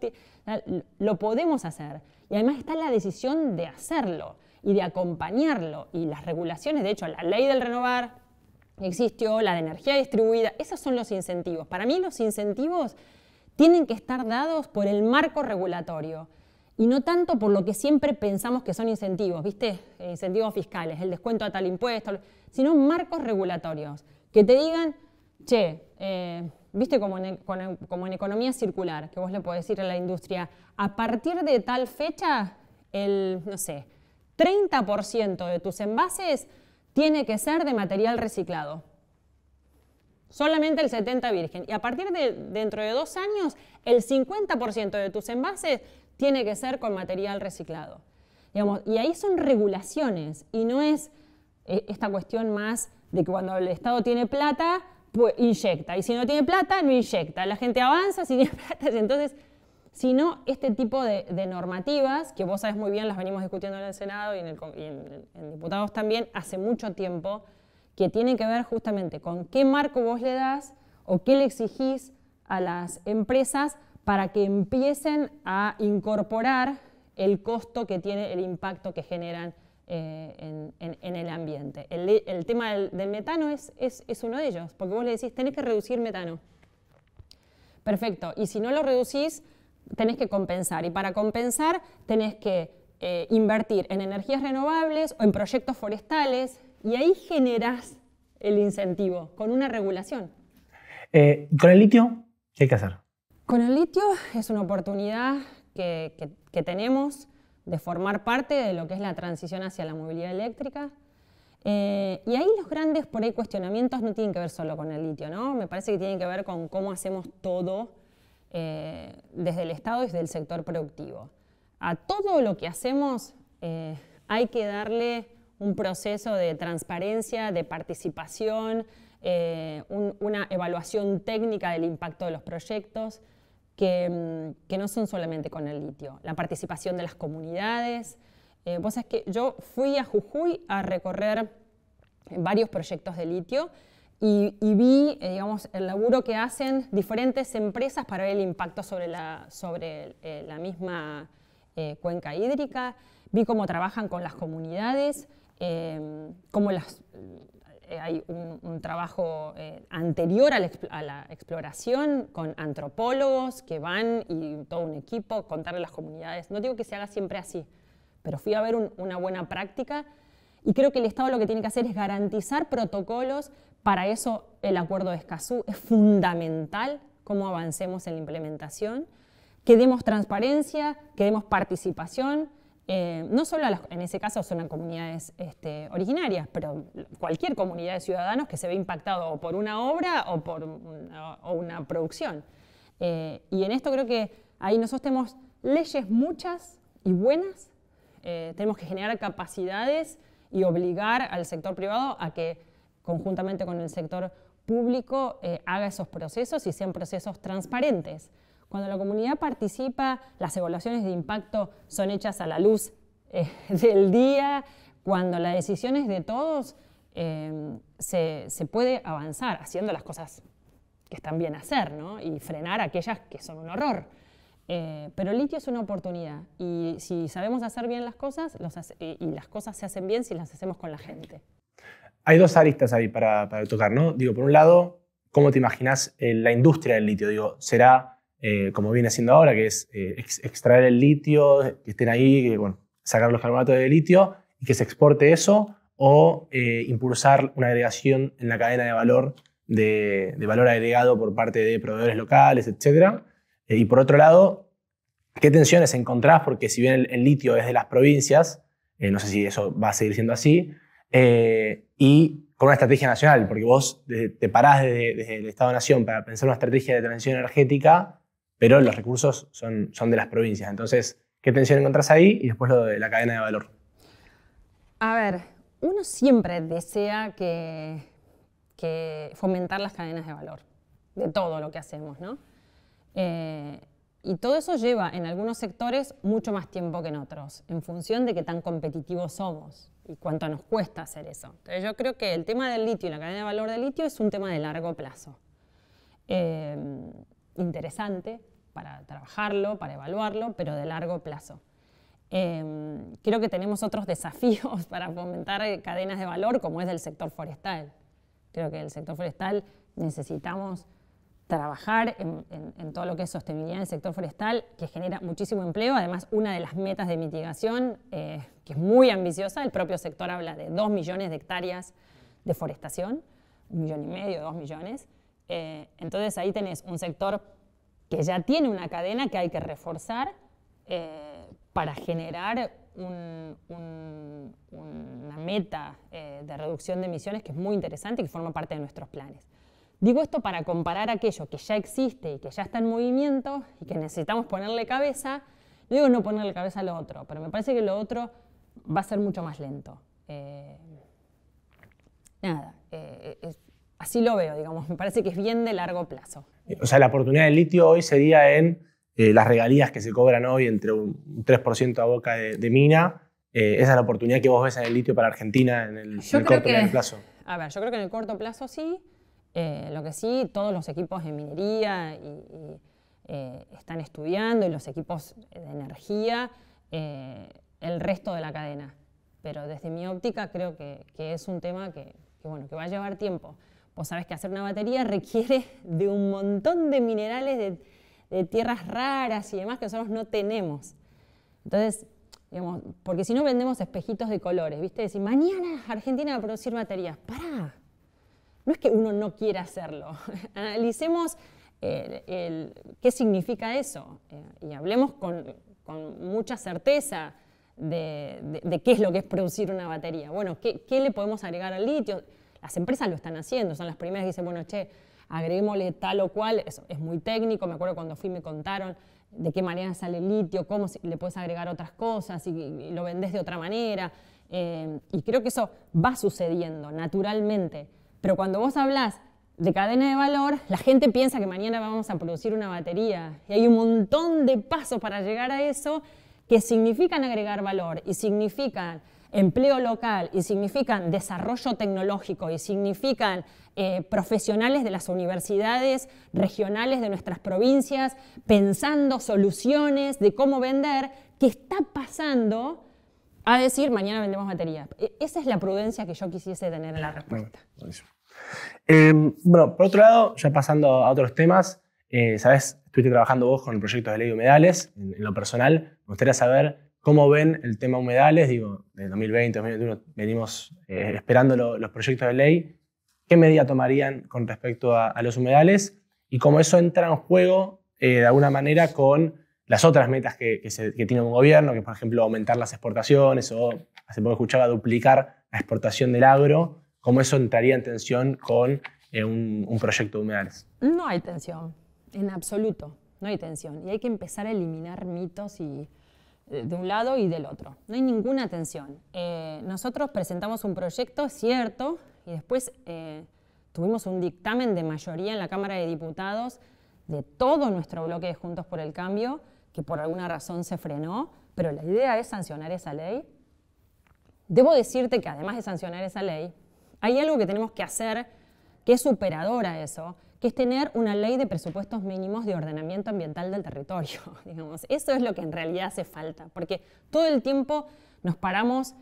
lo podemos hacer. Y además está la decisión de hacerlo y de acompañarlo. Y las regulaciones, de hecho, la ley del renovar existió, la de energía distribuida, esos son los incentivos. Para mí los incentivos tienen que estar dados por el marco regulatorio. Y no tanto por lo que siempre pensamos que son incentivos, ¿viste? Incentivos fiscales, el descuento a tal impuesto, sino marcos regulatorios que te digan, che, ¿viste como en economía circular, que vos le podés decir a la industria, a partir de tal fecha, el, no sé, 30% de tus envases tiene que ser de material reciclado. Solamente el 70% virgen. Y a partir de dentro de 2 años, el 50% de tus envases tiene que ser con material reciclado. Digamos, y ahí son regulaciones y no es esta cuestión más de que cuando el Estado tiene plata, pues inyecta. Y si no tiene plata, no inyecta. La gente avanza, si tiene plata, entonces, sino este tipo de normativas, que vos sabés muy bien, las venimos discutiendo en el Senado y en diputados también, hace mucho tiempo, que tienen que ver justamente con qué marco vos le das o qué le exigís a las empresas para que empiecen a incorporar el costo que tiene el impacto que generan en el ambiente. El tema del metano es uno de ellos, porque vos le decís, tenés que reducir metano. Perfecto, y si no lo reducís, tenés que compensar. Y para compensar, tenés que invertir en energías renovables o en proyectos forestales, y ahí generás el incentivo con una regulación. ¿Con el litio qué hay que hacer? Con el litio es una oportunidad que tenemos de formar parte de lo que es la transición hacia la movilidad eléctrica. Y ahí los grandes por ahí cuestionamientos no tienen que ver solo con el litio, ¿no? Me parece que tienen que ver con cómo hacemos todo desde el Estado y desde el sector productivo. A todo lo que hacemos hay que darle un proceso de transparencia, de participación, una evaluación técnica del impacto de los proyectos, que no son solamente con el litio. La participación de las comunidades. Vos sabés que yo fui a Jujuy a recorrer varios proyectos de litio y vi digamos, el laburo que hacen diferentes empresas para ver el impacto sobre la misma cuenca hídrica. Vi cómo trabajan con las comunidades, cómo hay un trabajo anterior a la exploración con antropólogos que van y todo un equipo, contarle a las comunidades. No digo que se haga siempre así, pero fui a ver una buena práctica y creo que el Estado lo que tiene que hacer es garantizar protocolos. Para eso el acuerdo de Escazú es fundamental, cómo avancemos en la implementación, que demos transparencia, que demos participación. No solo en ese caso son comunidades originarias, pero cualquier comunidad de ciudadanos que se ve impactado o por una obra o por una producción. Y en esto creo que ahí nosotros tenemos leyes muchas y buenas, tenemos que generar capacidades y obligar al sector privado a que conjuntamente con el sector público haga esos procesos y sean procesos transparentes. Cuando la comunidad participa, las evaluaciones de impacto son hechas a la luz del día. Cuando la decisión es de todos, se puede avanzar haciendo las cosas que están bien hacer, ¿no? Y frenar aquellas que son un horror. Pero el litio es una oportunidad y si sabemos hacer bien las cosas, y las cosas se hacen bien si las hacemos con la gente. Hay 2 aristas ahí para tocar, ¿no? Digo, por un lado, ¿cómo te imaginas la industria del litio? Digo, ¿será como viene siendo ahora, que es extraer el litio, que estén ahí, sacar los carbonatos de litio y que se exporte eso, o impulsar una agregación en la cadena de valor, de valor agregado por parte de proveedores locales, etc. Y por otro lado, ¿qué tensiones encontrás? Porque si bien el litio es de las provincias, no sé si eso va a seguir siendo así, y con una estrategia nacional, porque vos te parás desde el Estado-Nación para pensar una estrategia de transición energética, pero los recursos son de las provincias. Entonces, ¿qué tensión encontrás ahí? Y después lo de la cadena de valor. A ver, uno siempre desea que fomentar las cadenas de valor, de todo lo que hacemos, ¿no? Y todo eso lleva en algunos sectores mucho más tiempo que en otros, en función de qué tan competitivos somos y cuánto nos cuesta hacer eso. Entonces yo creo que el tema del litio y la cadena de valor del litio es un tema de largo plazo. Interesante para trabajarlo, para evaluarlo, pero de largo plazo. Creo que tenemos otros desafíos para fomentar cadenas de valor, como es el sector forestal. Creo que el sector forestal necesitamos trabajar en todo lo que es sostenibilidad en el sector forestal, que genera muchísimo empleo. Además, una de las metas de mitigación, que es muy ambiciosa, el propio sector habla de 2 millones de hectáreas de forestación, 1,5 millones, 2 millones. Entonces ahí tenés un sector que ya tiene una cadena que hay que reforzar para generar una meta de reducción de emisiones que es muy interesante y que forma parte de nuestros planes. Digo esto para comparar aquello que ya existe y que ya está en movimiento y que necesitamos ponerle cabeza. No digo no ponerle cabeza a lo otro, pero me parece que lo otro va a ser mucho más lento. Así lo veo, digamos. Me parece que es bien de largo plazo. O sea, la oportunidad del litio hoy sería en las regalías que se cobran hoy entre un 3% a boca de mina. Esa es la oportunidad que vos ves en el litio para Argentina en el corto y largo plazo. A ver, yo creo que en el corto plazo sí. Lo que sí, todos los equipos de minería están estudiando y los equipos de energía, el resto de la cadena. Pero desde mi óptica creo que es un tema que va a llevar tiempo. Vos sabés que hacer una batería requiere de un montón de minerales, de tierras raras y demás que nosotros no tenemos. Entonces, digamos, porque si no vendemos espejitos de colores, ¿viste? Decir, mañana Argentina va a producir baterías. ¡Pará! No es que uno no quiera hacerlo. Analicemos qué significa eso y hablemos con mucha certeza de qué es lo que es producir una batería. Bueno, ¿qué le podemos agregar al litio? Las empresas lo están haciendo, son las primeras que dicen, bueno, che, agreguémosle tal o cual. Eso es muy técnico, me acuerdo cuando fui me contaron de qué manera sale el litio, cómo le puedes agregar otras cosas y lo vendés de otra manera. Y creo que eso va sucediendo naturalmente. Pero cuando vos hablás de cadena de valor, la gente piensa que mañana vamos a producir una batería. Y hay un montón de pasos para llegar a eso que significan agregar valor y significan empleo local y significan desarrollo tecnológico y significan profesionales de las universidades regionales de nuestras provincias pensando soluciones de cómo vender, que está pasando a decir mañana vendemos batería. Esa es la prudencia que yo quisiese tener en la respuesta. Bueno, por otro lado, ya pasando a otros temas, ¿sabes? Estuviste trabajando vos con el proyecto de ley de humedales. En lo personal, me gustaría saber cómo ven el tema humedales. Digo, de 2020, 2021 venimos esperando los proyectos de ley. ¿Qué medida tomarían con respecto a los humedales? Y cómo eso entra en juego, de alguna manera, con las otras metas que tiene un gobierno, que por ejemplo aumentar las exportaciones o, hace poco escuchaba, duplicar la exportación del agro. ¿Cómo eso entraría en tensión con un proyecto de humedales? No hay tensión, en absoluto, no hay tensión. Y hay que empezar a eliminar mitos de un lado y del otro. No hay ninguna tensión. Nosotros presentamos un proyecto, es cierto, y después tuvimos un dictamen de mayoría en la Cámara de Diputados de todo nuestro bloque de Juntos por el Cambio, que por alguna razón se frenó, pero la idea es sancionar esa ley. Debo decirte que además de sancionar esa ley, hay algo que tenemos que hacer que es superador a eso, que es tener una ley de presupuestos mínimos de ordenamiento ambiental del territorio. Digamos. Eso es lo que en realidad hace falta, porque todo el tiempo nos paramos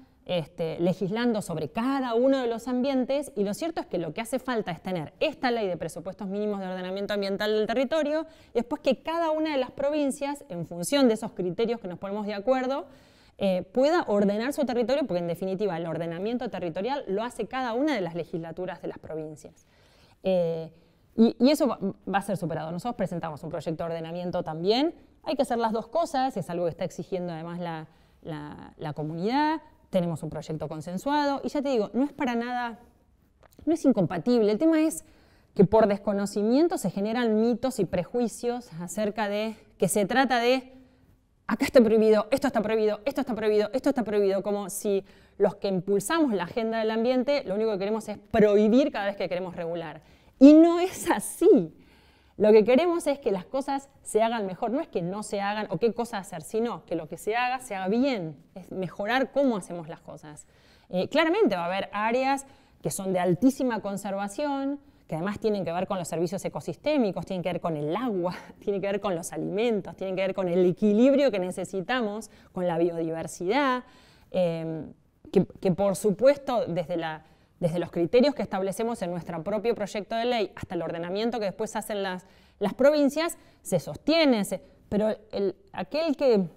legislando sobre cada uno de los ambientes y lo cierto es que lo que hace falta es tener esta ley de presupuestos mínimos de ordenamiento ambiental del territorio y después que cada una de las provincias, en función de esos criterios que nos ponemos de acuerdo, pueda ordenar su territorio, porque en definitiva el ordenamiento territorial lo hace cada una de las legislaturas de las provincias. Y eso va a ser superado. Nosotros presentamos un proyecto de ordenamiento también. Hay que hacer las dos cosas, es algo que está exigiendo además la comunidad. Tenemos un proyecto consensuado y ya te digo, no es para nada, no es incompatible. El tema es que por desconocimiento se generan mitos y prejuicios acerca de que se trata de acá está prohibido, esto está prohibido, esto está prohibido, esto está prohibido, como si los que impulsamos la agenda del ambiente lo único que queremos es prohibir cada vez que queremos regular. Y no es así. Lo que queremos es que las cosas se hagan mejor, no es que no se hagan o qué cosa hacer, sino que lo que se haga bien, es mejorar cómo hacemos las cosas. Claramente va a haber áreas que son de altísima conservación, que además tienen que ver con los servicios ecosistémicos, tienen que ver con el agua, tienen que ver con los alimentos, tienen que ver con el equilibrio que necesitamos, con la biodiversidad, que por supuesto desde los criterios que establecemos en nuestro propio proyecto de ley hasta el ordenamiento que después hacen las provincias, se sostiene, pero aquel que,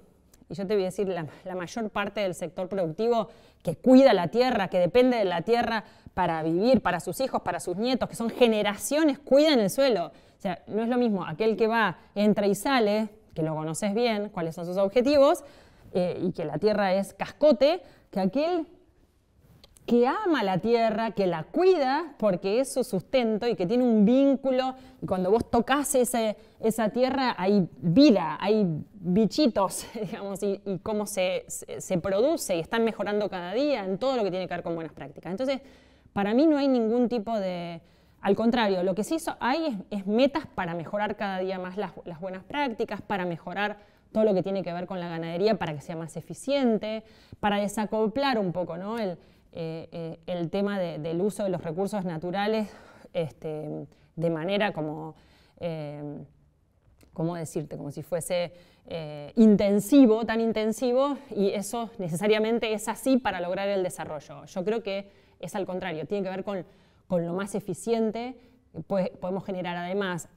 y yo te voy a decir, la mayor parte del sector productivo que cuida la tierra, que depende de la tierra para vivir, para sus hijos, para sus nietos, que son generaciones, cuidan el suelo. O sea, no es lo mismo aquel que va, entra y sale, que lo conoces bien, cuáles son sus objetivos, y que la tierra es cascote, que aquel que ama la tierra, que la cuida porque es su sustento y que tiene un vínculo, y cuando vos tocas esa tierra hay vida, hay bichitos, digamos, y cómo se produce y están mejorando cada día en todo lo que tiene que ver con buenas prácticas. Entonces, para mí no hay ningún tipo de... Al contrario, lo que sí hay es metas para mejorar cada día más las buenas prácticas, para mejorar todo lo que tiene que ver con la ganadería para que sea más eficiente, para desacoplar un poco, ¿no? El tema del uso de los recursos naturales de manera como, ¿cómo decirte? Como si fuese intensivo, tan intensivo, y eso necesariamente es así para lograr el desarrollo. Yo creo que es al contrario, tiene que ver con lo más eficiente. Podemos generar además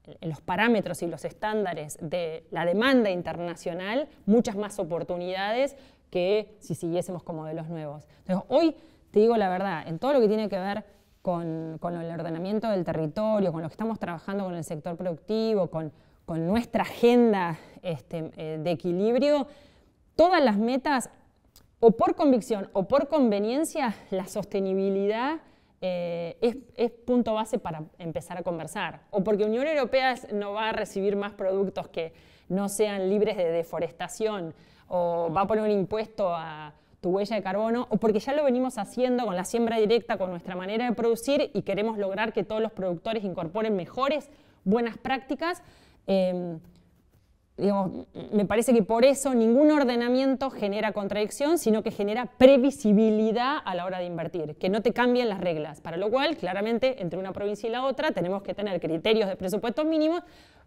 en los parámetros y los estándares de la demanda internacional muchas más oportunidades que si siguiésemos con modelos nuevos. Entonces, hoy, te digo la verdad, en todo lo que tiene que ver con el ordenamiento del territorio, con lo que estamos trabajando con el sector productivo, con nuestra agenda de equilibrio, todas las metas, o por convicción o por conveniencia, la sostenibilidad es punto base para empezar a conversar. O porque Unión Europea no va a recibir más productos que no sean libres de deforestación, o va a poner un impuesto a tu huella de carbono, o porque ya lo venimos haciendo con la siembra directa, con nuestra manera de producir, y queremos lograr que todos los productores incorporen mejores, buenas prácticas. Digamos, me parece que por eso ningún ordenamiento genera contradicción, sino que genera previsibilidad a la hora de invertir, que no te cambien las reglas, para lo cual, claramente, entre una provincia y la otra, tenemos que tener criterios de presupuestos mínimos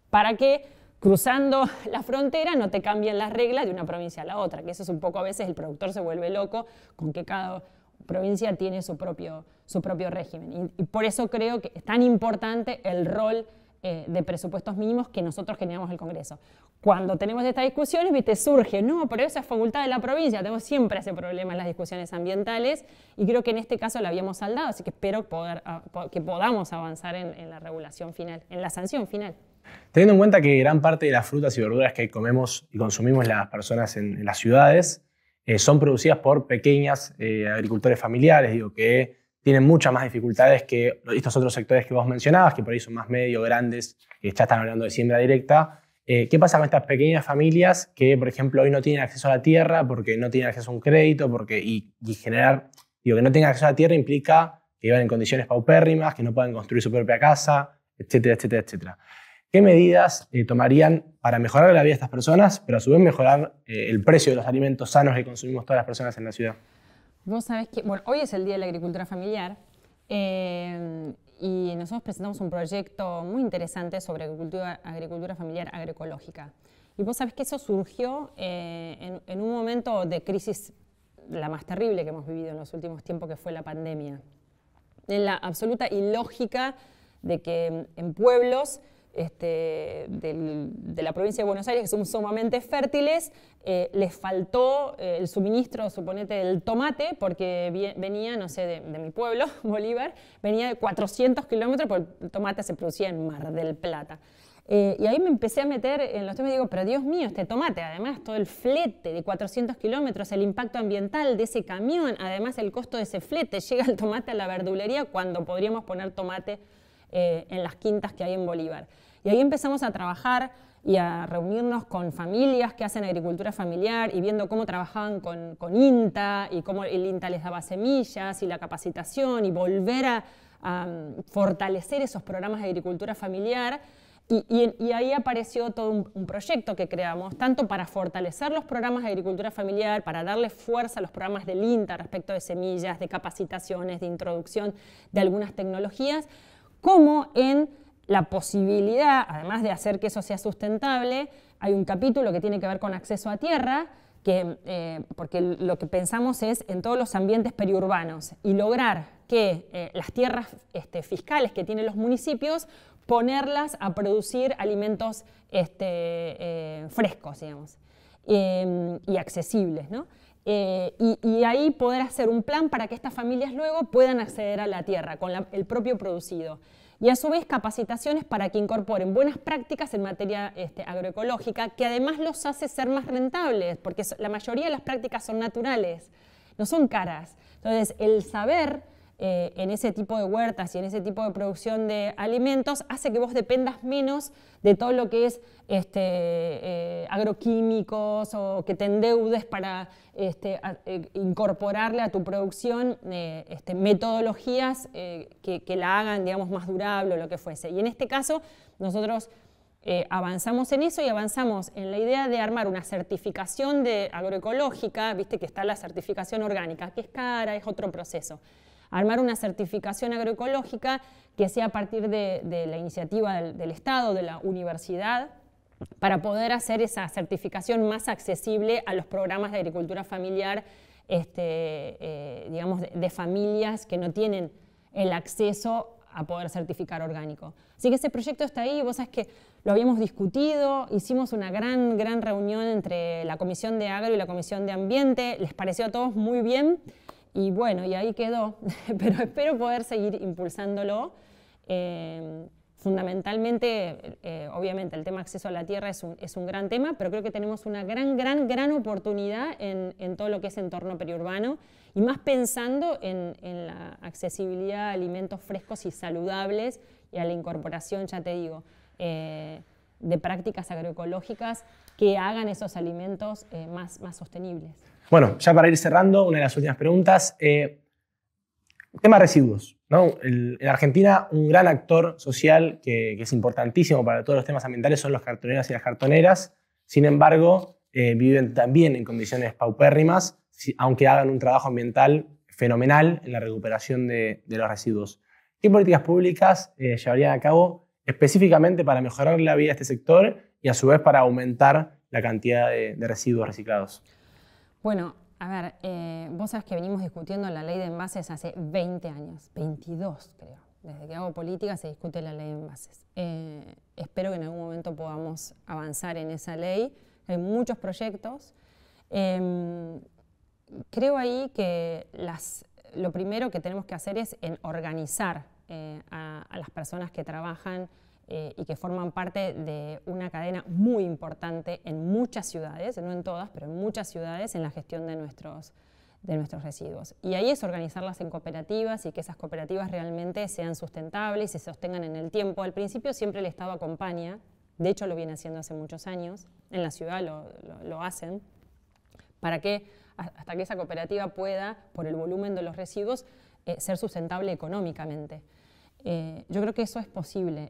para que, cruzando la frontera, no te cambien las reglas de una provincia a la otra, que eso es un poco, a veces el productor se vuelve loco con que cada provincia tiene su propio régimen. Y por eso creo que es tan importante el rol de presupuestos mínimos que nosotros generamos el Congreso. Cuando tenemos estas discusiones, ¿viste? Surge, no, pero eso es facultad de la provincia. Tenemos siempre ese problema en las discusiones ambientales, y creo que en este caso lo habíamos saldado, así que espero que podamos avanzar en la regulación final, en la sanción final. Teniendo en cuenta que gran parte de las frutas y verduras que comemos y consumimos las personas en las ciudades son producidas por pequeños agricultores familiares, digo, que tienen muchas más dificultades que estos otros sectores que vos mencionabas, que por ahí son más medio, grandes, que ya están hablando de siembra directa. ¿Qué pasa con estas pequeñas familias que, por ejemplo, hoy no tienen acceso a la tierra porque no tienen acceso a un crédito? Y generar, digo, que no tengan acceso a la tierra implica que vivan en condiciones paupérrimas, que no puedan construir su propia casa, etcétera, etcétera, etcétera. ¿Qué medidas tomarían para mejorar la vida de estas personas, pero a su vez mejorar el precio de los alimentos sanos que consumimos todas las personas en la ciudad? Vos sabés que, bueno, hoy es el Día de la Agricultura Familiar, y nosotros presentamos un proyecto muy interesante sobre agricultura familiar agroecológica. Y vos sabés que eso surgió en un momento de crisis la más terrible que hemos vivido en los últimos tiempos, que fue la pandemia. En la absoluta ilógica de que en pueblos de la provincia de Buenos Aires, que son sumamente fértiles, les faltó el suministro, suponete, del tomate, porque venía, no sé, de mi pueblo, Bolívar, venía de 400 kilómetros, porque el tomate se producía en Mar del Plata. Y ahí me empecé a meter en los temas y digo, pero Dios mío, este tomate, además todo el flete de 400 kilómetros, el impacto ambiental de ese camión, además el costo de ese flete, llega el tomate a la verdulería cuando podríamos poner tomate en las quintas que hay en Bolívar. Y ahí empezamos a trabajar y a reunirnos con familias que hacen agricultura familiar, y viendo cómo trabajaban con INTA, y cómo el INTA les daba semillas y la capacitación, y volver a fortalecer esos programas de agricultura familiar. Y ahí apareció todo un proyecto que creamos, tanto para fortalecer los programas de agricultura familiar, para darle fuerza a los programas del INTA respecto de semillas, de capacitaciones, de introducción de algunas tecnologías, como en la posibilidad, además de hacer que eso sea sustentable, hay un capítulo que tiene que ver con acceso a tierra, porque lo que pensamos es en todos los ambientes periurbanos y lograr que las tierras fiscales que tienen los municipios, ponerlas a producir alimentos frescos, digamos, y accesibles, ¿no? Y ahí poder hacer un plan para que estas familias luego puedan acceder a la tierra con el propio producido. Y a su vez capacitaciones para que incorporen buenas prácticas en materia agroecológica, que además los hace ser más rentables, porque la mayoría de las prácticas son naturales, no son caras. Entonces, el saber en ese tipo de huertas y en ese tipo de producción de alimentos hace que vos dependas menos de todo lo que es agroquímicos o que te endeudes para incorporarle a tu producción metodologías que la hagan, digamos, más durable o lo que fuese. Y en este caso nosotros avanzamos en eso y avanzamos en la idea de armar una certificación de agroecológica, viste que está la certificación orgánica, que es cara, es otro proceso. Armar una certificación agroecológica que sea a partir de la iniciativa del Estado, de la universidad, para poder hacer esa certificación más accesible a los programas de agricultura familiar, digamos, de familias que no tienen el acceso a poder certificar orgánico. Así que ese proyecto está ahí, vos sabés que lo habíamos discutido, hicimos una gran reunión entre la Comisión de Agro y la Comisión de Ambiente, les pareció a todos muy bien. Y bueno, y ahí quedó, pero espero poder seguir impulsándolo. Fundamentalmente, obviamente, el tema acceso a la tierra es un gran tema, pero creo que tenemos una gran oportunidad en todo lo que es entorno periurbano, y más pensando en la accesibilidad a alimentos frescos y saludables y a la incorporación, ya te digo, de prácticas agroecológicas que hagan esos alimentos más sostenibles. Bueno, ya para ir cerrando, una de las últimas preguntas. Tema residuos, ¿no? En Argentina, un gran actor social que es importantísimo para todos los temas ambientales son los cartoneros y las cartoneras. Sin embargo, viven también en condiciones paupérrimas, aunque hagan un trabajo ambiental fenomenal en la recuperación de los residuos. ¿Qué políticas públicas llevarían a cabo específicamente para mejorar la vida de este sector y a su vez para aumentar la cantidad de residuos reciclados? Bueno, a ver, vos sabés que venimos discutiendo la ley de envases hace 20 años, 22 creo. Desde que hago política se discute la ley de envases. Espero que en algún momento podamos avanzar en esa ley. Hay muchos proyectos. Creo ahí que lo primero que tenemos que hacer es organizar a las personas que trabajan y que forman parte de una cadena muy importante en muchas ciudades, no en todas, pero en muchas ciudades, en la gestión de nuestros residuos. Y ahí es organizarlas en cooperativas y que esas cooperativas realmente sean sustentables y se sostengan en el tiempo. Al principio siempre el Estado acompaña, de hecho lo viene haciendo hace muchos años, en la ciudad lo hacen, para que hasta que esa cooperativa pueda, por el volumen de los residuos, ser sustentable económicamente. Yo creo que eso es posible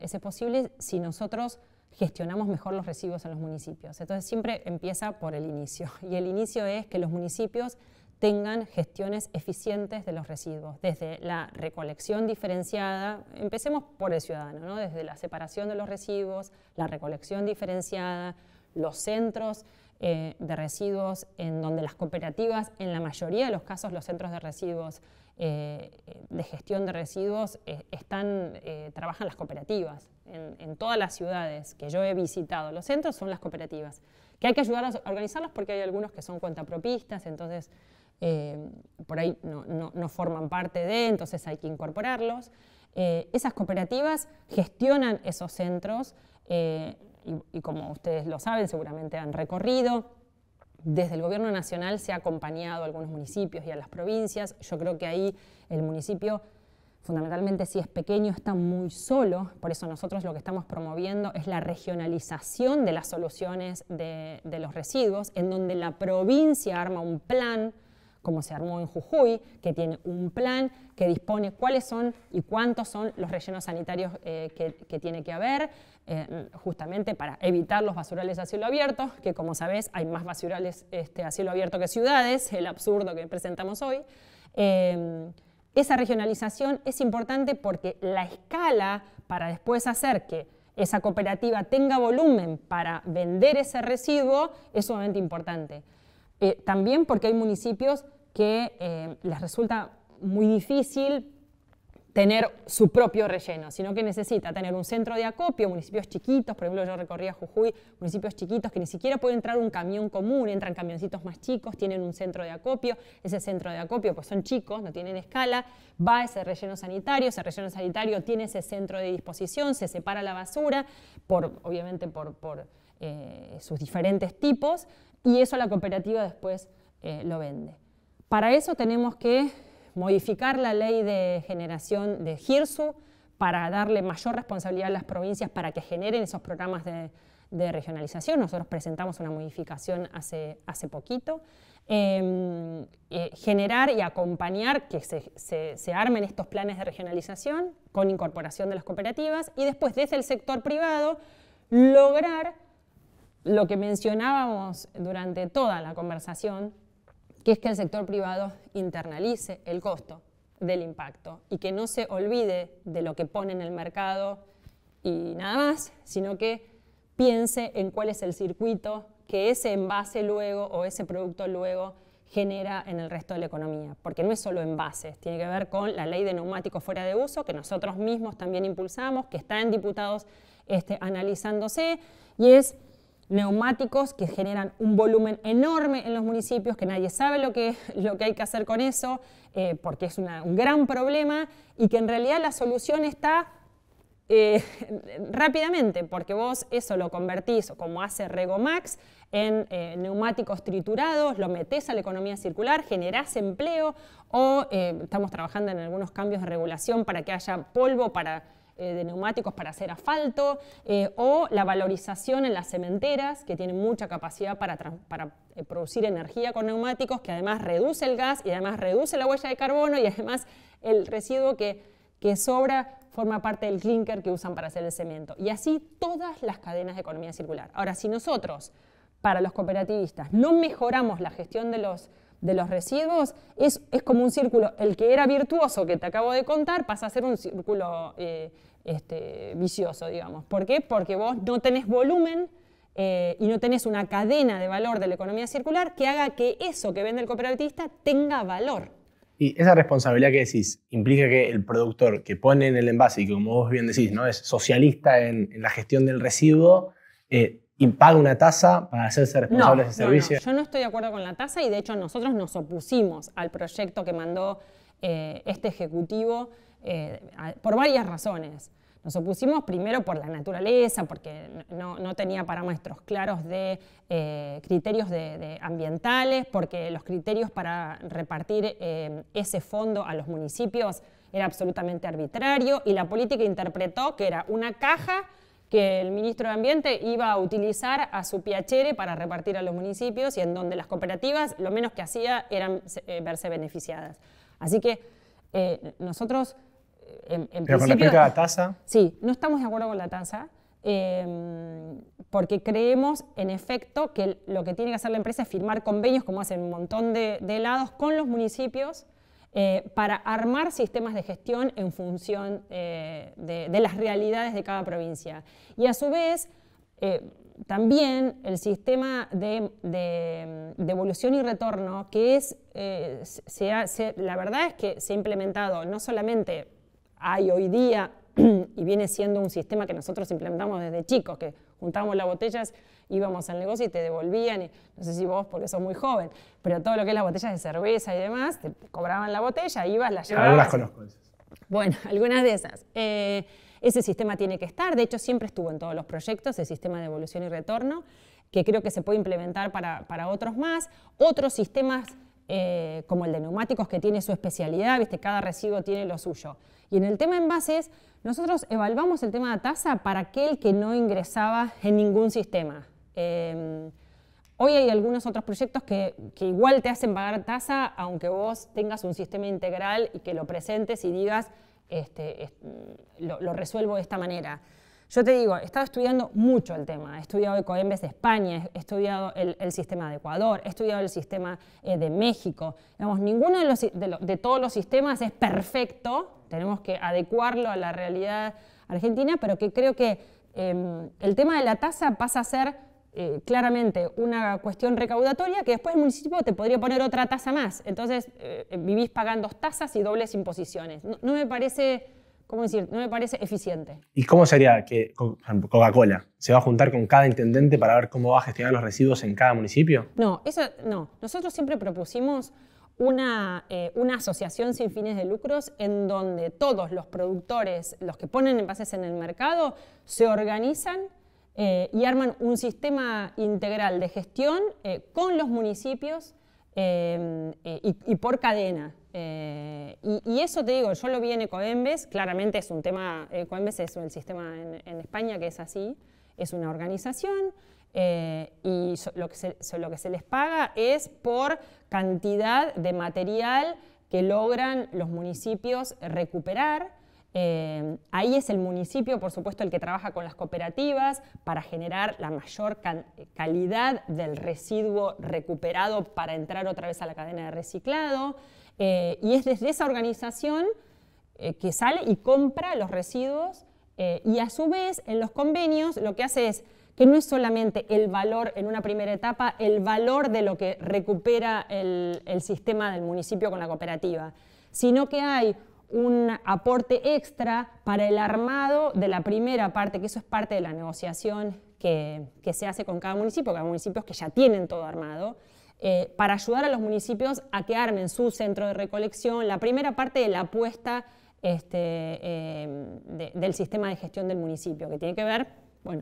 si nosotros gestionamos mejor los residuos en los municipios. Entonces siempre empieza por el inicio, y el inicio es que los municipios tengan gestiones eficientes de los residuos, desde la recolección diferenciada, empecemos por el ciudadano, ¿no? Desde la separación de los residuos, la recolección diferenciada, los centros de residuos en donde las cooperativas, en la mayoría de los casos los centros de residuos de gestión de residuos trabajan las cooperativas. En todas las ciudades que yo he visitado, los centros son las cooperativas, que hay que ayudar a organizarlos porque hay algunos que son cuentapropistas, entonces por ahí no forman parte entonces hay que incorporarlos. Esas cooperativas gestionan esos centros y como ustedes lo saben, seguramente han recorrido. Desde el gobierno nacional se ha acompañado a algunos municipios y a las provincias. Yo creo que ahí el municipio, fundamentalmente si es pequeño, está muy solo. Por eso nosotros lo que estamos promoviendo es la regionalización de las soluciones de los residuos, en donde la provincia arma un plan como se armó en Jujuy, que tiene un plan que dispone cuáles son y cuántos son los rellenos sanitarios que tiene que haber, justamente para evitar los basurales a cielo abierto, que como sabés hay más basurales a cielo abierto que ciudades, el absurdo que presentamos hoy. Esa regionalización es importante porque la escala para después hacer que esa cooperativa tenga volumen para vender ese residuo es sumamente importante. También porque hay municipios que les resulta muy difícil tener su propio relleno, sino que necesita tener un centro de acopio, municipios chiquitos, por ejemplo yo recorría Jujuy, municipios chiquitos que ni siquiera puede entrar un camión común, entran camioncitos más chicos, tienen un centro de acopio, ese centro de acopio pues son chicos, no tienen escala, va ese relleno sanitario tiene ese centro de disposición, se separa la basura, obviamente por sus diferentes tipos, y eso la cooperativa después lo vende. Para eso tenemos que modificar la ley de generación de GIRSU para darle mayor responsabilidad a las provincias para que generen esos programas de regionalización. Nosotros presentamos una modificación hace poquito. Generar y acompañar que se armen estos planes de regionalización con incorporación de las cooperativas y después desde el sector privado lograr lo que mencionábamos durante toda la conversación, que es que el sector privado internalice el costo del impacto y que no se olvide de lo que pone en el mercado y nada más, sino que piense en cuál es el circuito que ese envase luego o ese producto luego genera en el resto de la economía. Porque no es solo envases, tiene que ver con la ley de neumáticos fuera de uso, que nosotros mismos también impulsamos, que está en diputados analizándose, y es neumáticos que generan un volumen enorme en los municipios, que nadie sabe lo que hay que hacer con eso, porque es un gran problema y que en realidad la solución está rápidamente, porque vos eso lo convertís, como hace Regomax, en neumáticos triturados, lo metés a la economía circular, generás empleo, o estamos trabajando en algunos cambios de regulación para que haya polvo de neumáticos para hacer asfalto, o la valorización en las cementeras, que tienen mucha capacidad para producir energía con neumáticos, que además reduce el gas y además reduce la huella de carbono y además el residuo que sobra forma parte del clinker que usan para hacer el cemento. Y así todas las cadenas de economía circular. Ahora, si nosotros, para los cooperativistas, no mejoramos la gestión de los residuos, es como un círculo. El que era virtuoso que te acabo de contar pasa a ser un círculo vicioso, digamos. ¿Por qué? Porque vos no tenés volumen y no tenés una cadena de valor de la economía circular que haga que eso que vende el cooperativista tenga valor. Y esa responsabilidad que decís implica que el productor que pone en el envase y que, como vos bien decís, ¿no?, es socialista en la gestión del residuo, paga una tasa para hacerse responsable de ese servicio. No, yo no estoy de acuerdo con la tasa y de hecho nosotros nos opusimos al proyecto que mandó este Ejecutivo por varias razones. Nos opusimos primero por la naturaleza, porque no tenía parámetros claros de criterios ambientales, porque los criterios para repartir ese fondo a los municipios era absolutamente arbitrario y la política interpretó que era una caja que el ministro de Ambiente iba a utilizar a su piacere para repartir a los municipios y en donde las cooperativas lo menos que hacía eran verse beneficiadas. Así que nosotros, en ¿Pero con respecto a la tasa? Sí, no estamos de acuerdo con la tasa porque creemos, en efecto, que lo que tiene que hacer la empresa es firmar convenios, como hacen un montón de lados, con los municipios para armar sistemas de gestión en función de las realidades de cada provincia. Y a su vez, también el sistema de devolución y retorno, que la verdad es que se ha implementado, no solamente hay hoy día, y viene siendo un sistema que nosotros implementamos desde chicos, que juntábamos las botellas, íbamos al negocio y te devolvían, y no sé si vos porque sos muy joven, pero todo lo que es las botellas de cerveza y demás, te cobraban la botella, ibas, la llevabas. Algunas conozco esas. Bueno, algunas de esas. Ese sistema tiene que estar, de hecho siempre estuvo en todos los proyectos, el sistema de devolución y retorno, que creo que se puede implementar para otros más. Otros sistemas como el de neumáticos, que tiene su especialidad, ¿viste? Cada residuo tiene lo suyo. Y en el tema de envases, nosotros evaluamos el tema de tasa para aquel que no ingresaba en ningún sistema. Hoy hay algunos otros proyectos que igual te hacen pagar tasa, aunque vos tengas un sistema integral y que lo presentes y digas, lo resuelvo de esta manera. Yo te digo, he estado estudiando mucho el tema. He estudiado Ecoembes de España, he estudiado el sistema de Ecuador, he estudiado el sistema de México. Digamos, ninguno de todos los sistemas es perfecto, tenemos que adecuarlo a la realidad argentina, pero que creo que el tema de la tasa pasa a ser claramente una cuestión recaudatoria que después el municipio te podría poner otra tasa más. Entonces vivís pagando tasas y dobles imposiciones. No me parece, ¿cómo decir? No me parece eficiente. ¿Y cómo sería que Coca-Cola se va a juntar con cada intendente para ver cómo va a gestionar los residuos en cada municipio? No, eso no. Nosotros siempre propusimos una asociación sin fines de lucros en donde todos los productores, los que ponen envases en el mercado, se organizan y arman un sistema integral de gestión con los municipios y por cadena. Y eso te digo, yo lo vi en Ecoembes, claramente es un tema, Ecoembes es el sistema en España que es así, es una organización y lo que se les paga es por cantidad de material que logran los municipios recuperar. Ahí es el municipio, por supuesto, el que trabaja con las cooperativas para generar la mayor calidad del residuo recuperado para entrar otra vez a la cadena de reciclado. Y es desde esa organización que sale y compra los residuos y a su vez en los convenios lo que hace es que no es solamente el valor en una primera etapa, el valor de lo que recupera el sistema del municipio con la cooperativa, sino que hay un aporte extra para el armado de la primera parte, que eso es parte de la negociación que se hace con cada municipio que ya tienen todo armado, para ayudar a los municipios a que armen su centro de recolección, la primera parte de la apuesta del sistema de gestión del municipio, que tiene que ver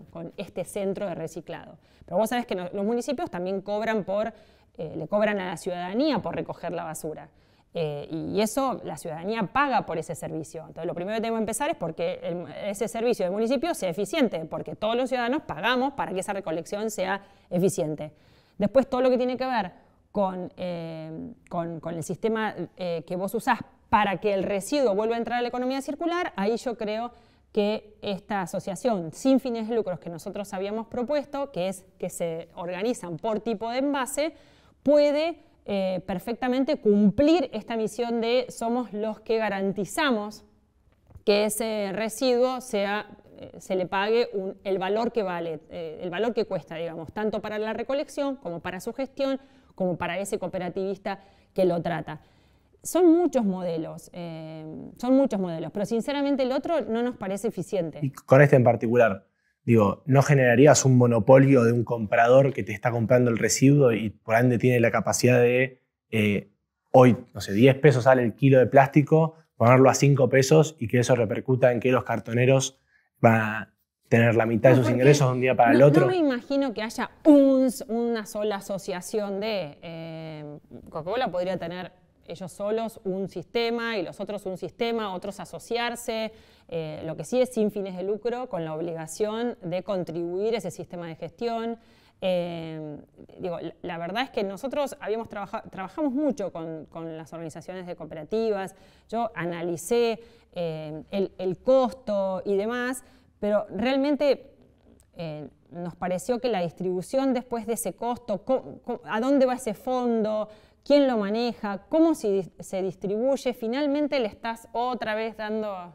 con este centro de reciclado. Pero vos sabés que los municipios también le cobran a la ciudadanía por recoger la basura. Y eso la ciudadanía paga por ese servicio. Entonces lo primero que tenemos que empezar es porque ese servicio del municipio sea eficiente, porque todos los ciudadanos pagamos para que esa recolección sea eficiente. Después todo lo que tiene que ver con el sistema que vos usás para que el residuo vuelva a entrar a la economía circular, ahí yo creo que esta asociación sin fines de lucros que nosotros habíamos propuesto, que es que se organizan por tipo de envase, puede perfectamente cumplir esta misión de somos los que garantizamos que ese residuo se le pague el valor que vale, el valor que cuesta, digamos, tanto para la recolección como para su gestión, como para ese cooperativista que lo trata. Son muchos modelos, pero sinceramente el otro no nos parece eficiente. Y con este en particular, digo, ¿no generarías un monopolio de un comprador que te está comprando el residuo y por ende tiene la capacidad de, hoy, no sé, 10 pesos sale el kilo de plástico, ponerlo a 5 pesos y que eso repercuta en que los cartoneros van a tener la mitad de sus ingresos de un día para el otro? No me imagino que haya una sola asociación de... Coca-Cola podría tener ellos solos un sistema y los otros un sistema, otros asociarse. Lo que sí es sin fines de lucro, con la obligación de contribuir a ese sistema de gestión. La verdad es que nosotros trabajamos mucho con las organizaciones de cooperativas. Yo analicé el costo y demás, pero realmente nos pareció que la distribución después de ese costo, a dónde va ese fondo, quién lo maneja, cómo se distribuye, finalmente le estás otra vez dando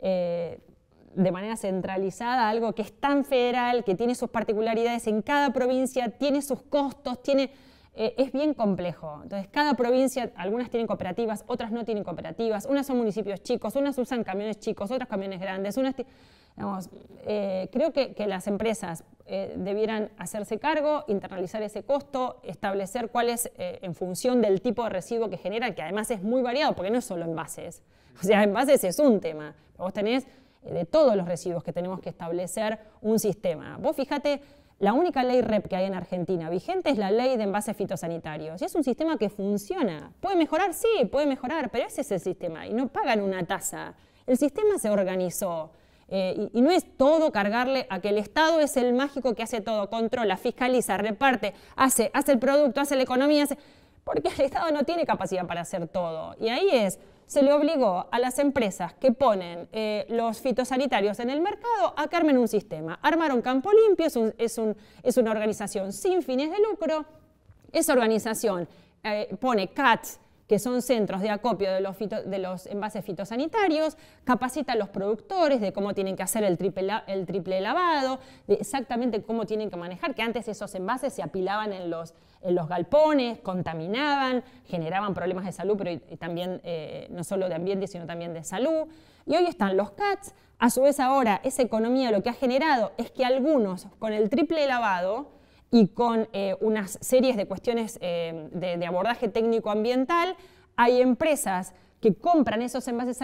de manera centralizada algo que es tan federal, que tiene sus particularidades en cada provincia, tiene sus costos, es bien complejo. Entonces, cada provincia, algunas tienen cooperativas, otras no tienen cooperativas, unas son municipios chicos, unas usan camiones chicos, otras camiones grandes, creo que las empresas debieran hacerse cargo, internalizar ese costo, establecer cuál es en función del tipo de residuo que generan, que además es muy variado, porque no es solo envases. O sea, envases es un tema. Vos tenés de todos los residuos que tenemos que establecer un sistema. Vos fíjate, la única ley REP que hay en Argentina vigente es la ley de envases fitosanitarios. Y es un sistema que funciona. ¿Puede mejorar? Sí, puede mejorar, pero ese es el sistema. Y no pagan una tasa. El sistema se organizó. Y no es todo cargarle a que el Estado es el mágico que hace todo, controla, fiscaliza, reparte, hace el producto, hace la economía, porque el Estado no tiene capacidad para hacer todo. Y ahí se le obligó a las empresas que ponen los fitosanitarios en el mercado a que armen un sistema. Armaron Campo Limpio, es una organización sin fines de lucro. Esa organización pone CATs, que son centros de acopio de los envases fitosanitarios, capacita a los productores de cómo tienen que hacer el triple lavado, de exactamente cómo tienen que manejar, que antes esos envases se apilaban en los galpones, contaminaban, generaban problemas de salud, pero también no solo de ambiente, sino también de salud. Y hoy están los CATs. A su vez ahora esa economía lo que ha generado es que algunos con el triple lavado y con unas series de cuestiones de abordaje técnico-ambiental, hay empresas que compran esos envases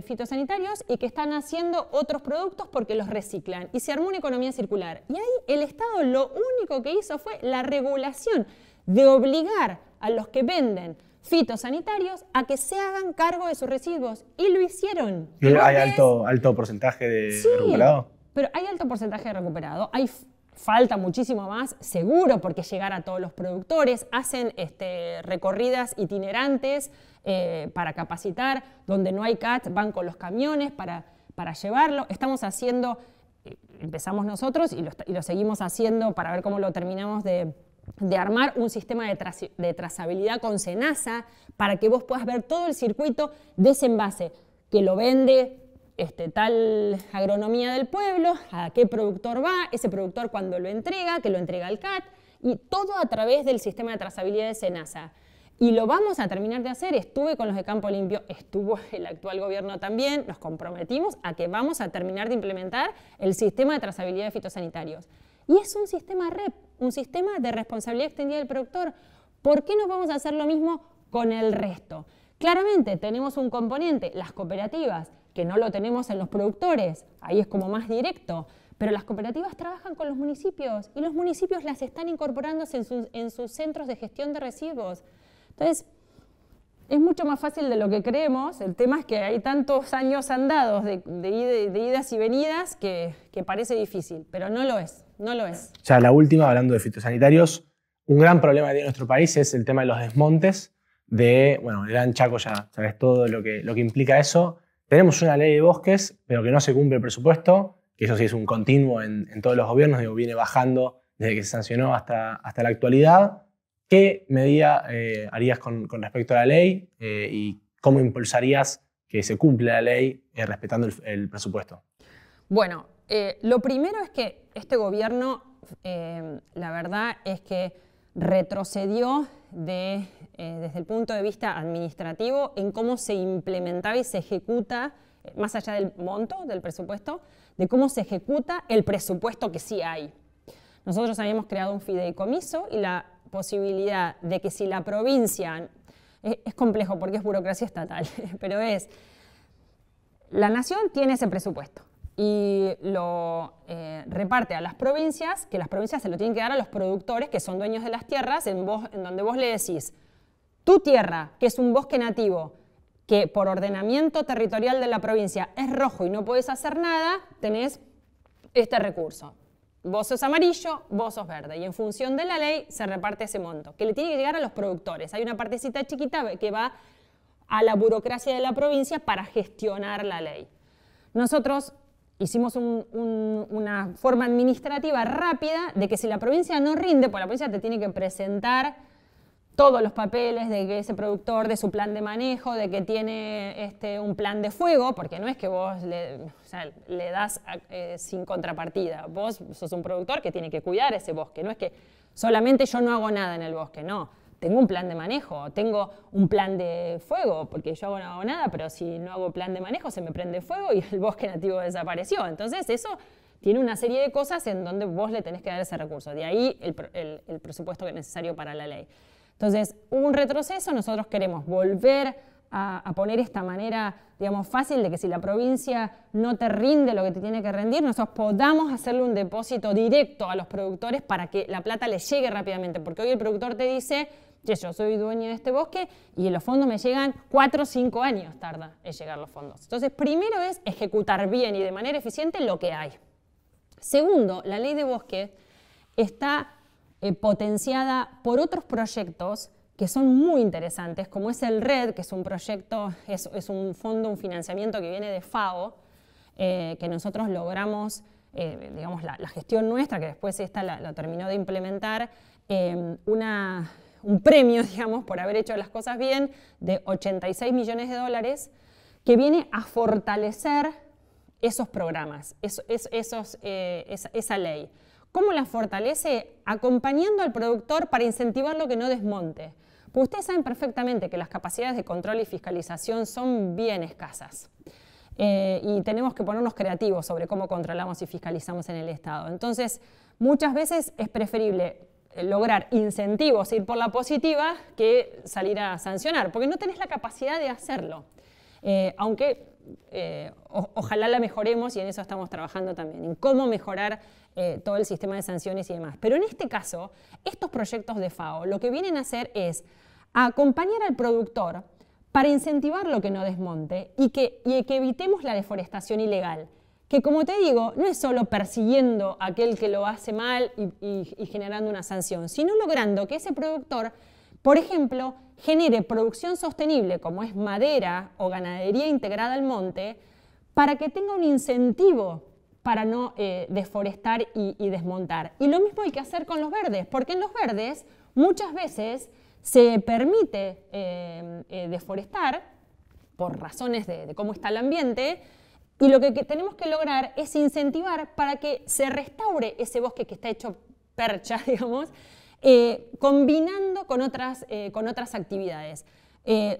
fitosanitarios y que están haciendo otros productos porque los reciclan. Y se armó una economía circular. Y ahí el Estado lo único que hizo fue la regulación de obligar a los que venden fitosanitarios a que se hagan cargo de sus residuos. Y lo hicieron. ¿Y hay alto porcentaje de recuperado? Pero hay alto porcentaje de recuperado. Falta muchísimo más, seguro, porque llegar a todos los productores, hacen recorridas itinerantes para capacitar, donde no hay CAT, van con los camiones para llevarlo. Estamos haciendo, empezamos nosotros y lo seguimos haciendo para ver cómo lo terminamos de armar un sistema de trazabilidad con SENASA para que vos puedas ver todo el circuito de ese envase que lo vende tal agronomía del pueblo, a qué productor va, ese productor cuando lo entrega, que lo entrega al CAT, y todo a través del sistema de trazabilidad de SENASA. Y lo vamos a terminar de hacer. Estuve con los de Campo Limpio, estuvo el actual gobierno también, nos comprometimos a que vamos a terminar de implementar el sistema de trazabilidad de fitosanitarios. Y es un sistema REP, un sistema de responsabilidad extendida del productor. ¿Por qué no vamos a hacer lo mismo con el resto? Claramente tenemos un componente, las cooperativas, que no lo tenemos en los productores, ahí es como más directo, pero las cooperativas trabajan con los municipios y los municipios las están incorporando en sus centros de gestión de residuos. Entonces, es mucho más fácil de lo que creemos. El tema es que hay tantos años andados de idas y venidas que parece difícil, pero no lo es, no lo es. Ya la última, hablando de fitosanitarios, un gran problema que tiene nuestro país es el tema de los desmontes el Gran Chaco, ya sabes todo lo que implica eso. Tenemos una ley de bosques, pero que no se cumple el presupuesto, que eso sí es un continuo en todos los gobiernos, viene bajando desde que se sancionó hasta la actualidad. ¿Qué medida harías con respecto a la ley y cómo impulsarías que se cumpla la ley respetando el presupuesto? Bueno, lo primero es que este gobierno, la verdad es que retrocedió desde el punto de vista administrativo en cómo se implementaba y se ejecuta, más allá del monto del presupuesto, de cómo se ejecuta el presupuesto que sí hay. Nosotros habíamos creado un fideicomiso y la posibilidad de que si la provincia, es complejo porque es burocracia estatal, pero la nación tiene ese presupuesto y lo reparte a las provincias, que las provincias se lo tienen que dar a los productores que son dueños de las tierras, en donde vos le decís, tu tierra, que es un bosque nativo, que por ordenamiento territorial de la provincia es rojo y no podés hacer nada, tenés este recurso. Vos sos amarillo, vos sos verde. Y en función de la ley se reparte ese monto, que le tiene que llegar a los productores. Hay una partecita chiquita que va a la burocracia de la provincia para gestionar la ley. Nosotros hicimos una forma administrativa rápida de que si la provincia no rinde, pues la provincia te tiene que presentar todos los papeles de que ese productor, de su plan de manejo, de que tiene un plan de fuego, porque no es que vos le das sin contrapartida. Vos sos un productor que tiene que cuidar ese bosque. No es que solamente yo no hago nada en el bosque, no. Tengo un plan de manejo, tengo un plan de fuego, porque yo no hago nada, pero si no hago plan de manejo se me prende fuego y el bosque nativo desapareció. Entonces eso tiene una serie de cosas en donde vos le tenés que dar ese recurso. De ahí el presupuesto que es necesario para la ley. Entonces, hubo un retroceso, nosotros queremos volver a poner esta manera, digamos, fácil de que si la provincia no te rinde lo que te tiene que rendir, nosotros podamos hacerle un depósito directo a los productores para que la plata les llegue rápidamente. Porque hoy el productor te dice, yo soy dueño de este bosque y los fondos me llegan 4 o 5 años tarda en llegar los fondos. Entonces, primero es ejecutar bien y de manera eficiente lo que hay. Segundo, la ley de bosque está potenciada por otros proyectos que son muy interesantes, como es el RED, que es un proyecto, es un fondo, un financiamiento que viene de FAO, que nosotros logramos, digamos, la gestión nuestra, que después esta la terminó de implementar, un premio, digamos, por haber hecho las cosas bien, de 86 millones de dólares, que viene a fortalecer esos programas, esa ley. ¿Cómo la fortalece? Acompañando al productor para incentivarlo que no desmonte. Porque ustedes saben perfectamente que las capacidades de control y fiscalización son bien escasas. Y tenemos que ponernos creativos sobre cómo controlamos y fiscalizamos en el Estado. Entonces, muchas veces es preferible lograr incentivos, ir por la positiva, que salir a sancionar, porque no tenés la capacidad de hacerlo. Aunque ojalá la mejoremos y en eso estamos trabajando también, en cómo mejorar todo el sistema de sanciones y demás. Pero en este caso, estos proyectos de FAO lo que vienen a hacer es acompañar al productor para incentivar lo que no desmonte y que evitemos la deforestación ilegal, que como te digo, no es solo persiguiendo a aquel que lo hace mal y generando una sanción, sino logrando que ese productor, por ejemplo, genere producción sostenible, como es madera o ganadería integrada al monte, para que tenga un incentivo para no deforestar y desmontar. Y lo mismo hay que hacer con los verdes, porque en los verdes muchas veces se permite deforestar por razones de cómo está el ambiente, y lo que tenemos que lograr es incentivar para que se restaure ese bosque que está hecho percha, digamos, combinando con otras actividades.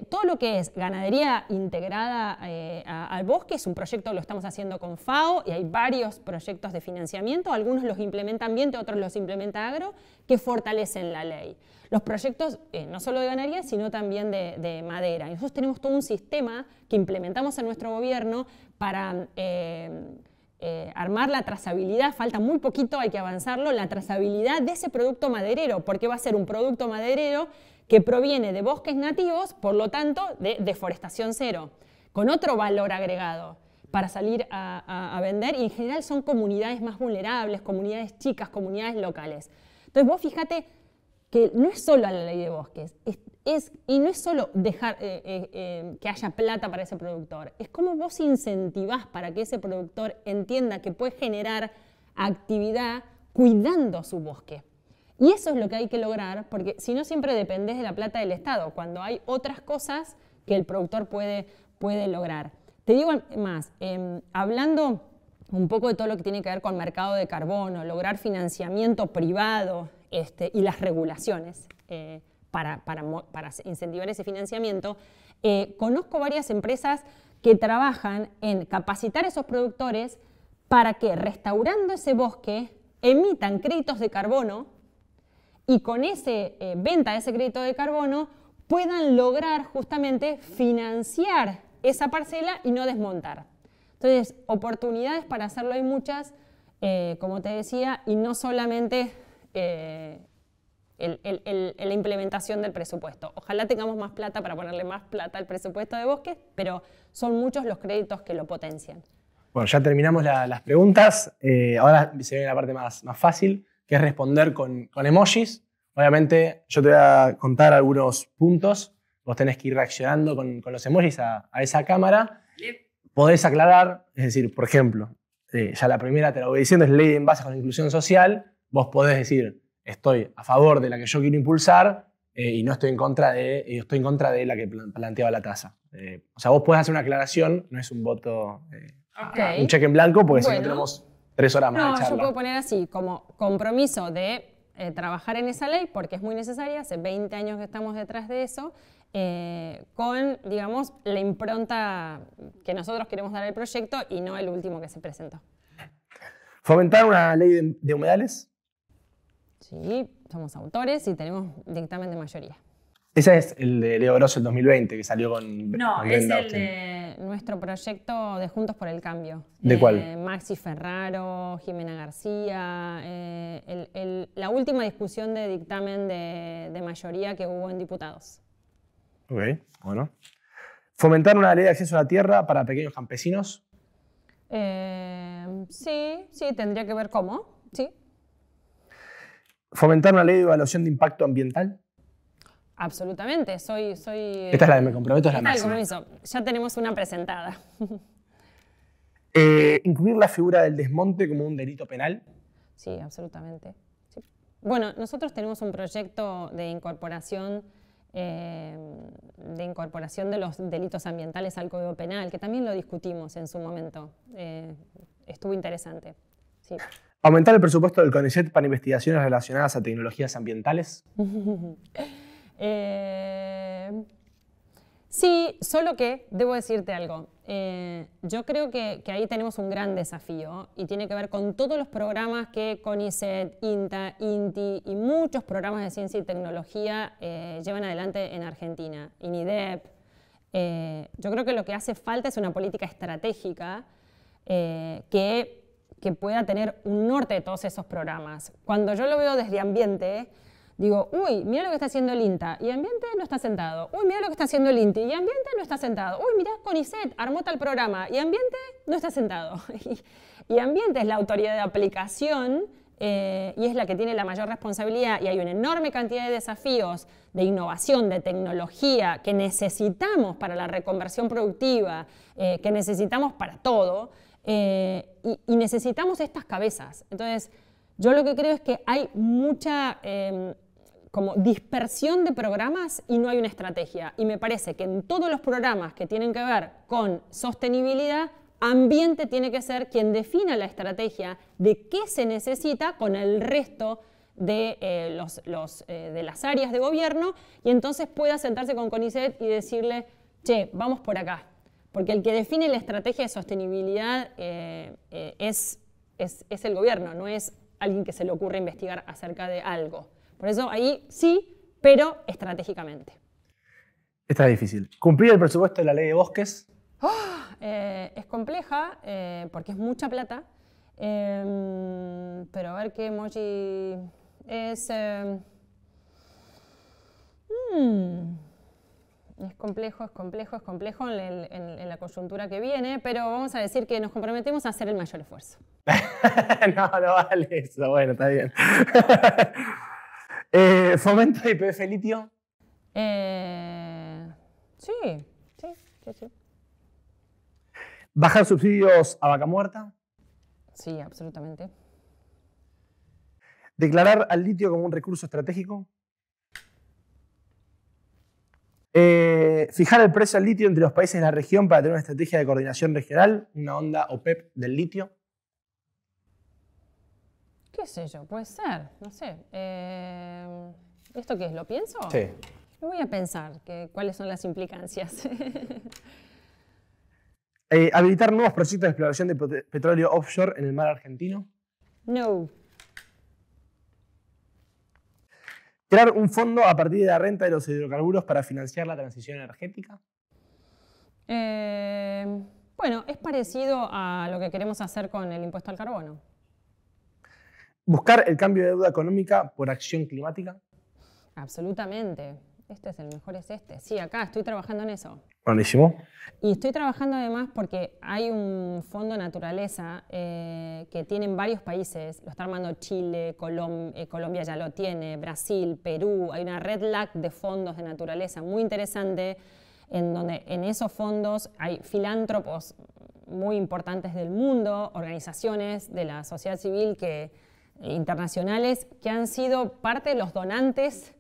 Todo lo que es ganadería integrada al bosque es un proyecto, lo estamos haciendo con FAO y hay varios proyectos de financiamiento, algunos los implementa Ambiente, otros los implementa Agro, que fortalecen la ley. Los proyectos no solo de ganadería, sino también de madera. Y nosotros tenemos todo un sistema que implementamos en nuestro gobierno para armar la trazabilidad, falta muy poquito, hay que avanzarlo, la trazabilidad de ese producto maderero, porque va a ser un producto maderero que proviene de bosques nativos, por lo tanto, de deforestación cero, con otro valor agregado para salir a vender, y en general son comunidades más vulnerables, comunidades chicas, comunidades locales. Entonces vos fíjate que no es solo la ley de bosques, y no es solo dejar que haya plata para ese productor, es cómo vos incentivás para que ese productor entienda que puede generar actividad cuidando su bosque. Y eso es lo que hay que lograr, porque si no siempre dependés de la plata del Estado, cuando hay otras cosas que el productor puede lograr. Te digo más, hablando un poco de todo lo que tiene que ver con mercado de carbono, lograr financiamiento privado y las regulaciones para incentivar ese financiamiento, conozco varias empresas que trabajan en capacitar a esos productores para que, restaurando ese bosque, emitan créditos de carbono y con venta de ese crédito de carbono puedan lograr justamente financiar esa parcela y no desmontar. Entonces, oportunidades para hacerlo hay muchas, como te decía, y no solamente la implementación del presupuesto. Ojalá tengamos más plata para ponerle más plata al presupuesto de bosques, pero son muchos los créditos que lo potencian. Bueno, ya terminamos las preguntas. Ahora se viene la parte más fácil, que es responder con emojis. Obviamente, yo te voy a contar algunos puntos. Vos tenés que ir reaccionando con los emojis a esa cámara. Podés aclarar, es decir, por ejemplo, ya la primera te la voy diciendo, es ley de envases con inclusión social. Vos podés decir, estoy a favor de la que yo quiero impulsar y no estoy en contra de la que planteaba la tasa. O sea, vos podés hacer una aclaración, no es un voto, un cheque en blanco, porque si no tenemos 3 horas más de charla. No, yo puedo poner así, como compromiso de trabajar en esa ley, porque es muy necesaria, hace 20 años que estamos detrás de eso, con, digamos, la impronta que nosotros queremos dar al proyecto y no el último que se presentó. ¿Fomentar una ley de humedales? Sí, somos autores y tenemos dictamen de mayoría. Ese es el de Leo Grosso el 2020, que salió con No, con es Brenda el Austin. de nuestro proyecto de Juntos por el Cambio. ¿De cuál? Maxi Ferraro, Jimena García, la última discusión de dictamen de mayoría que hubo en diputados. Ok, bueno. Fomentar una ley de acceso a la tierra para pequeños campesinos. Sí, tendría que ver cómo, sí. Fomentar una ley de evaluación de impacto ambiental. Absolutamente, Esta es la de me comprometo, es la esta es el máxima. compromiso. Ya tenemos una presentada. Incluir la figura del desmonte como un delito penal. Sí, absolutamente. Sí. Bueno, nosotros tenemos un proyecto de incorporación de los delitos ambientales al Código Penal, que también lo discutimos en su momento. Estuvo interesante. Sí. Aumentar el presupuesto del CONICET para investigaciones relacionadas a tecnologías ambientales. Sí, solo que debo decirte algo. Yo creo que ahí tenemos un gran desafío y tiene que ver con todos los programas que CONICET, INTA, INTI y muchos programas de ciencia y tecnología llevan adelante en Argentina. INIDEP. Yo creo que lo que hace falta es una política estratégica que pueda tener un norte de todos esos programas. Cuando yo lo veo desde ambiente, digo, uy, mira lo que está haciendo el INTA y ambiente no está sentado. Uy, mira lo que está haciendo el INTI y ambiente no está sentado. Uy, mira, CONICET armó tal programa y ambiente no está sentado. Y ambiente es la autoridad de aplicación y es la que tiene la mayor responsabilidad y hay una enorme cantidad de desafíos de innovación, de tecnología que necesitamos para la reconversión productiva, que necesitamos para todo y necesitamos estas cabezas. Entonces, yo lo que creo es que hay mucha como dispersión de programas y no hay una estrategia. Y me parece que en todos los programas que tienen que ver con sostenibilidad, ambiente tiene que ser quien defina la estrategia de qué se necesita con el resto de, de las áreas de gobierno y entonces pueda sentarse con CONICET y decirle, che, vamos por acá. Porque el que define la estrategia de sostenibilidad es el gobierno, no es alguien que se le ocurre investigar acerca de algo. Por eso ahí sí, pero estratégicamente. Esta es difícil. Cumplir el presupuesto de la ley de bosques. Es compleja porque es mucha plata, pero a ver qué emoji es... Es complejo en la coyuntura que viene, pero vamos a decir que nos comprometemos a hacer el mayor esfuerzo. No vale eso. Bueno, está bien. ¿Fomento de IPF litio? Sí. ¿Bajar subsidios a vaca muerta? Sí, absolutamente. ¿Declarar al litio como un recurso estratégico? Fijar el precio al litio entre los países de la región para tener una estrategia de coordinación regional, una onda OPEP del litio. ¿Qué sé yo? Puede ser, no sé. ¿Esto qué es? ¿Lo pienso? Sí. Lo voy a pensar, cuáles son las implicancias. ¿Habilitar nuevos proyectos de exploración de petróleo offshore en el mar argentino? No. ¿Crear un fondo a partir de la renta de los hidrocarburos para financiar la transición energética? Bueno, es parecido a lo que queremos hacer con el impuesto al carbono. ¿Buscar el cambio de deuda económica por acción climática? Absolutamente. El mejor es este. Sí, acá estoy trabajando en eso. Buenísimo. Y estoy trabajando además porque hay un fondo naturaleza que tienen varios países. Lo está armando Chile, Colombia ya lo tiene, Brasil, Perú. Hay una red LAC de fondos de naturaleza muy interesante en donde en esos fondos hay filántropos muy importantes del mundo, organizaciones de la sociedad civil internacionales que han sido parte de los donantes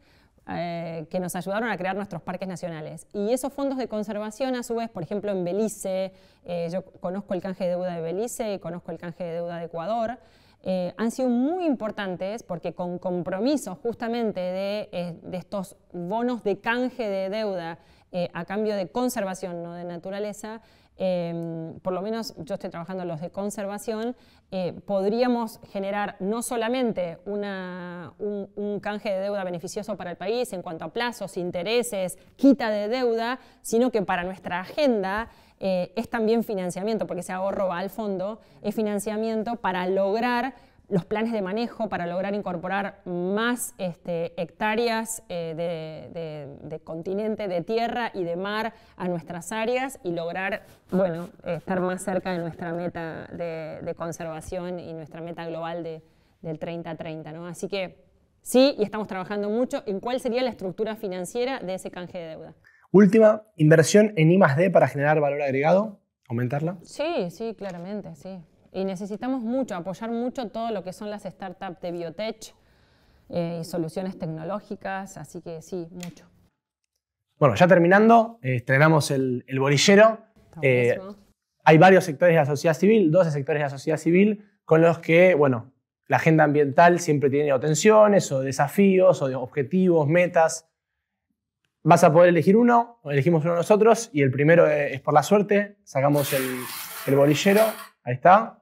que nos ayudaron a crear nuestros parques nacionales. Y esos fondos de conservación, a su vez, por ejemplo, en Belice, yo conozco el canje de deuda de Belice y conozco el canje de deuda de Ecuador, han sido muy importantes porque con compromisos justamente de estos bonos de canje de deuda a cambio de conservación, no de naturaleza, por lo menos yo estoy trabajando en los de conservación, podríamos generar no solamente un canje de deuda beneficioso para el país en cuanto a plazos, intereses, quita de deuda, sino que para nuestra agenda es también financiamiento, porque ese ahorro va al fondo, es financiamiento para lograr los planes de manejo, para lograr incorporar más hectáreas de continente, de tierra y de mar a nuestras áreas y lograr, bueno, estar más cerca de nuestra meta de conservación y nuestra meta global del 30-30, ¿no? Así que sí, y estamos trabajando mucho en cuál sería la estructura financiera de ese canje de deuda. Última, inversión en I+D para generar valor agregado, aumentarla. Sí, sí, claramente, sí. Y necesitamos mucho, apoyar mucho todo lo que son las startups de biotech y soluciones tecnológicas, así que sí, mucho. Bueno, ya terminando, estrenamos el bolillero. Hay varios sectores de la sociedad civil, 12 sectores de la sociedad civil, con los que, bueno, la agenda ambiental siempre tiene o tensiones, o desafíos, o objetivos, metas. Vas a poder elegir uno, o elegimos uno nosotros, y el primero es por la suerte. Sacamos el bolillero, ahí está.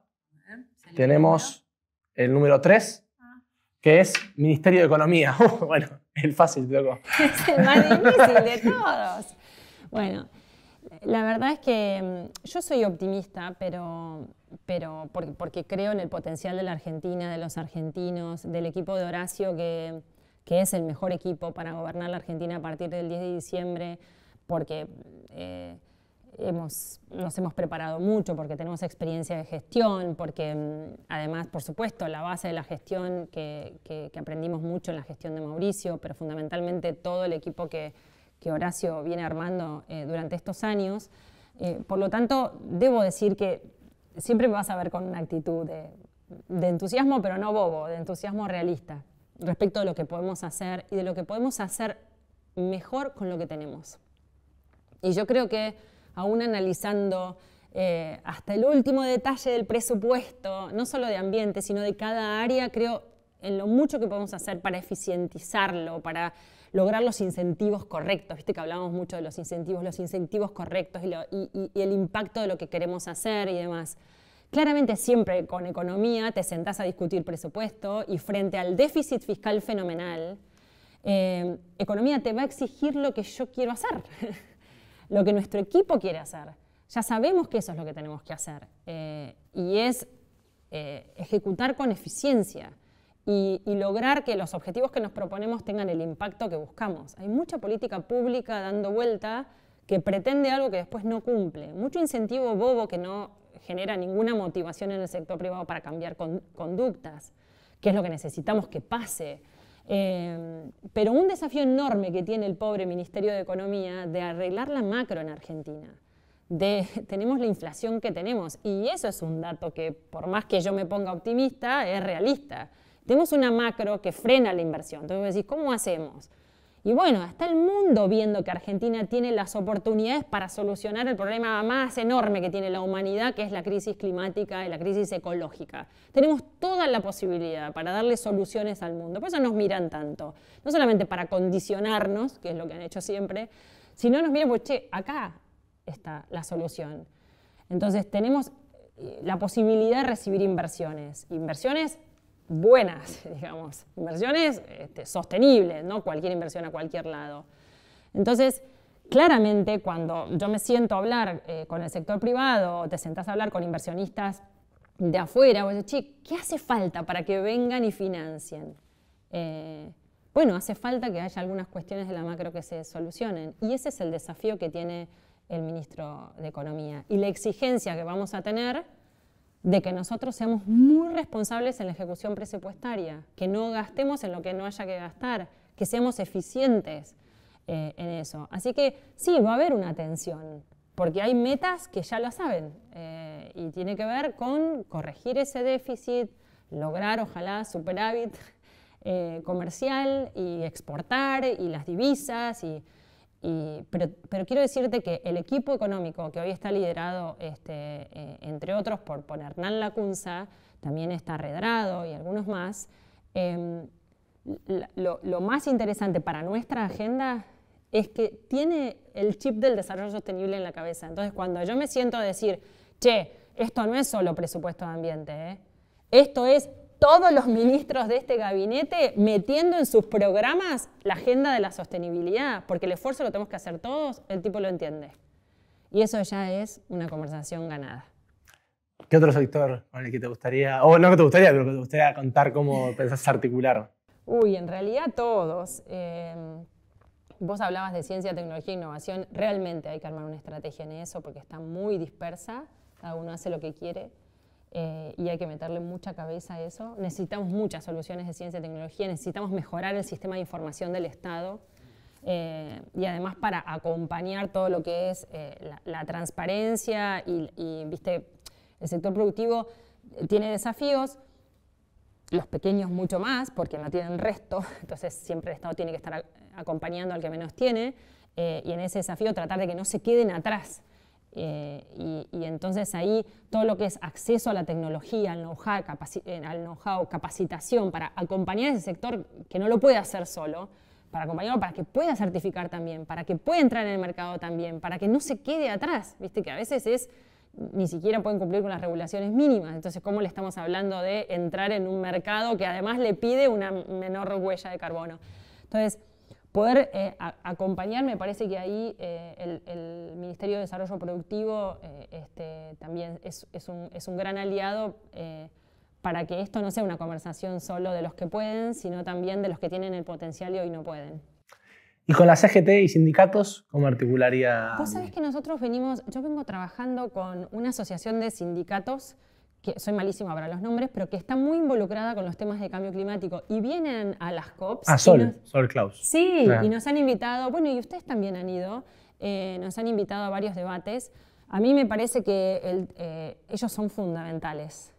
Tenemos el número 3, que es Ministerio de Economía. Bueno, el fácil te tocó. Es el más difícil de todos. Bueno, la verdad es que yo soy optimista, pero porque creo en el potencial de la Argentina, de los argentinos, del equipo de Horacio, que es el mejor equipo para gobernar la Argentina a partir del 10 de diciembre, porque nos hemos preparado mucho, porque tenemos experiencia de gestión, porque además, por supuesto, la base de la gestión que aprendimos mucho en la gestión de Mauricio, pero fundamentalmente todo el equipo que Horacio viene armando durante estos años. Por lo tanto, debo decir que siempre me vas a ver con una actitud de entusiasmo, pero no bobo, de entusiasmo realista, respecto de lo que podemos hacer y de lo que podemos hacer mejor con lo que tenemos. Y yo creo que aún analizando hasta el último detalle del presupuesto, no solo de ambiente, sino de cada área, creo en lo mucho que podemos hacer para eficientizarlo, para lograr los incentivos correctos. Viste que hablábamos mucho de los incentivos correctos y el impacto de lo que queremos hacer y demás. Claramente siempre con economía te sentás a discutir presupuesto y frente al déficit fiscal fenomenal, economía te va a exigir lo que yo quiero hacer. Lo que nuestro equipo quiere hacer. Ya sabemos que eso es lo que tenemos que hacer y es ejecutar con eficiencia y lograr que los objetivos que nos proponemos tengan el impacto que buscamos. Hay mucha política pública dando vuelta que pretende algo que después no cumple, mucho incentivo bobo que no genera ninguna motivación en el sector privado para cambiar conductas, que es lo que necesitamos que pase. Pero un desafío enorme que tiene el pobre Ministerio de Economía de arreglar la macro en Argentina. Tenemos la inflación que tenemos y eso es un dato que por más que yo me ponga optimista es realista. Tenemos una macro que frena la inversión. Entonces me decís, ¿cómo hacemos? Y bueno, está el mundo viendo que Argentina tiene las oportunidades para solucionar el problema más enorme que tiene la humanidad, que es la crisis climática y la crisis ecológica. Tenemos toda la posibilidad para darle soluciones al mundo. Por eso nos miran tanto. No solamente para condicionarnos, que es lo que han hecho siempre, sino nos miran, pues, che, acá está la solución. Entonces tenemos la posibilidad de recibir inversiones buenas, digamos, inversiones sostenibles, no cualquier inversión a cualquier lado. Entonces, claramente, cuando yo me siento a hablar con el sector privado, o te sentás a hablar con inversionistas de afuera, vos decís, che, ¿qué hace falta para que vengan y financien? Bueno, hace falta que haya algunas cuestiones de la macro que se solucionen. Y ese es el desafío que tiene el ministro de Economía. Y la exigencia que vamos a tener de que nosotros seamos muy responsables en la ejecución presupuestaria, que no gastemos en lo que no haya que gastar, que seamos eficientes en eso. Así que sí, va a haber una tensión, porque hay metas que ya lo saben y tiene que ver con corregir ese déficit, lograr ojalá superávit comercial y exportar y las divisas pero quiero decirte que el equipo económico que hoy está liderado, entre otros, por Hernán Lacunza, también está Redrado y algunos más, lo más interesante para nuestra agenda es que tiene el chip del desarrollo sostenible en la cabeza. Entonces, cuando yo me siento a decir, che, esto no es solo presupuesto de ambiente, esto es todos los ministros de este gabinete metiendo en sus programas la agenda de la sostenibilidad, porque el esfuerzo lo tenemos que hacer todos, el tipo lo entiende. Y eso ya es una conversación ganada. ¿Qué otro sector con el que te gustaría, o no que te gustaría, pero que te gustaría contar cómo pensás articular? Uy, en realidad todos. Vos hablabas de ciencia, tecnología e innovación. Realmente hay que armar una estrategia en eso porque está muy dispersa. Cada uno hace lo que quiere y hay que meterle mucha cabeza a eso. Necesitamos muchas soluciones de ciencia y tecnología. Necesitamos mejorar el sistema de información del Estado. Y además para acompañar todo lo que es la transparencia y, viste, el sector productivo tiene desafíos, los pequeños mucho más, porque no tienen resto, entonces siempre el Estado tiene que estar acompañando al que menos tiene, y en ese desafío tratar de que no se queden atrás. Y entonces ahí todo lo que es acceso a la tecnología, al know-how, capacitación, para acompañar a ese sector que no lo puede hacer solo, para acompañarlo para que pueda certificar también, para que pueda entrar en el mercado también, para que no se quede atrás, viste que a veces ni siquiera pueden cumplir con las regulaciones mínimas. Entonces, ¿cómo le estamos hablando de entrar en un mercado que además le pide una menor huella de carbono? Entonces, poder acompañar, me parece que ahí el Ministerio de Desarrollo Productivo también es un gran aliado para que esto no sea una conversación solo de los que pueden, sino también de los que tienen el potencial y hoy no pueden. Y con la CGT y sindicatos, ¿cómo articularía? Vos sabés que yo vengo trabajando con una asociación de sindicatos, que soy malísima para los nombres, pero que está muy involucrada con los temas de cambio climático y vienen a las COPs. Sol Klaus. Sí, y nos han invitado, bueno, y ustedes también han ido, nos han invitado a varios debates. A mí me parece que ellos son fundamentales.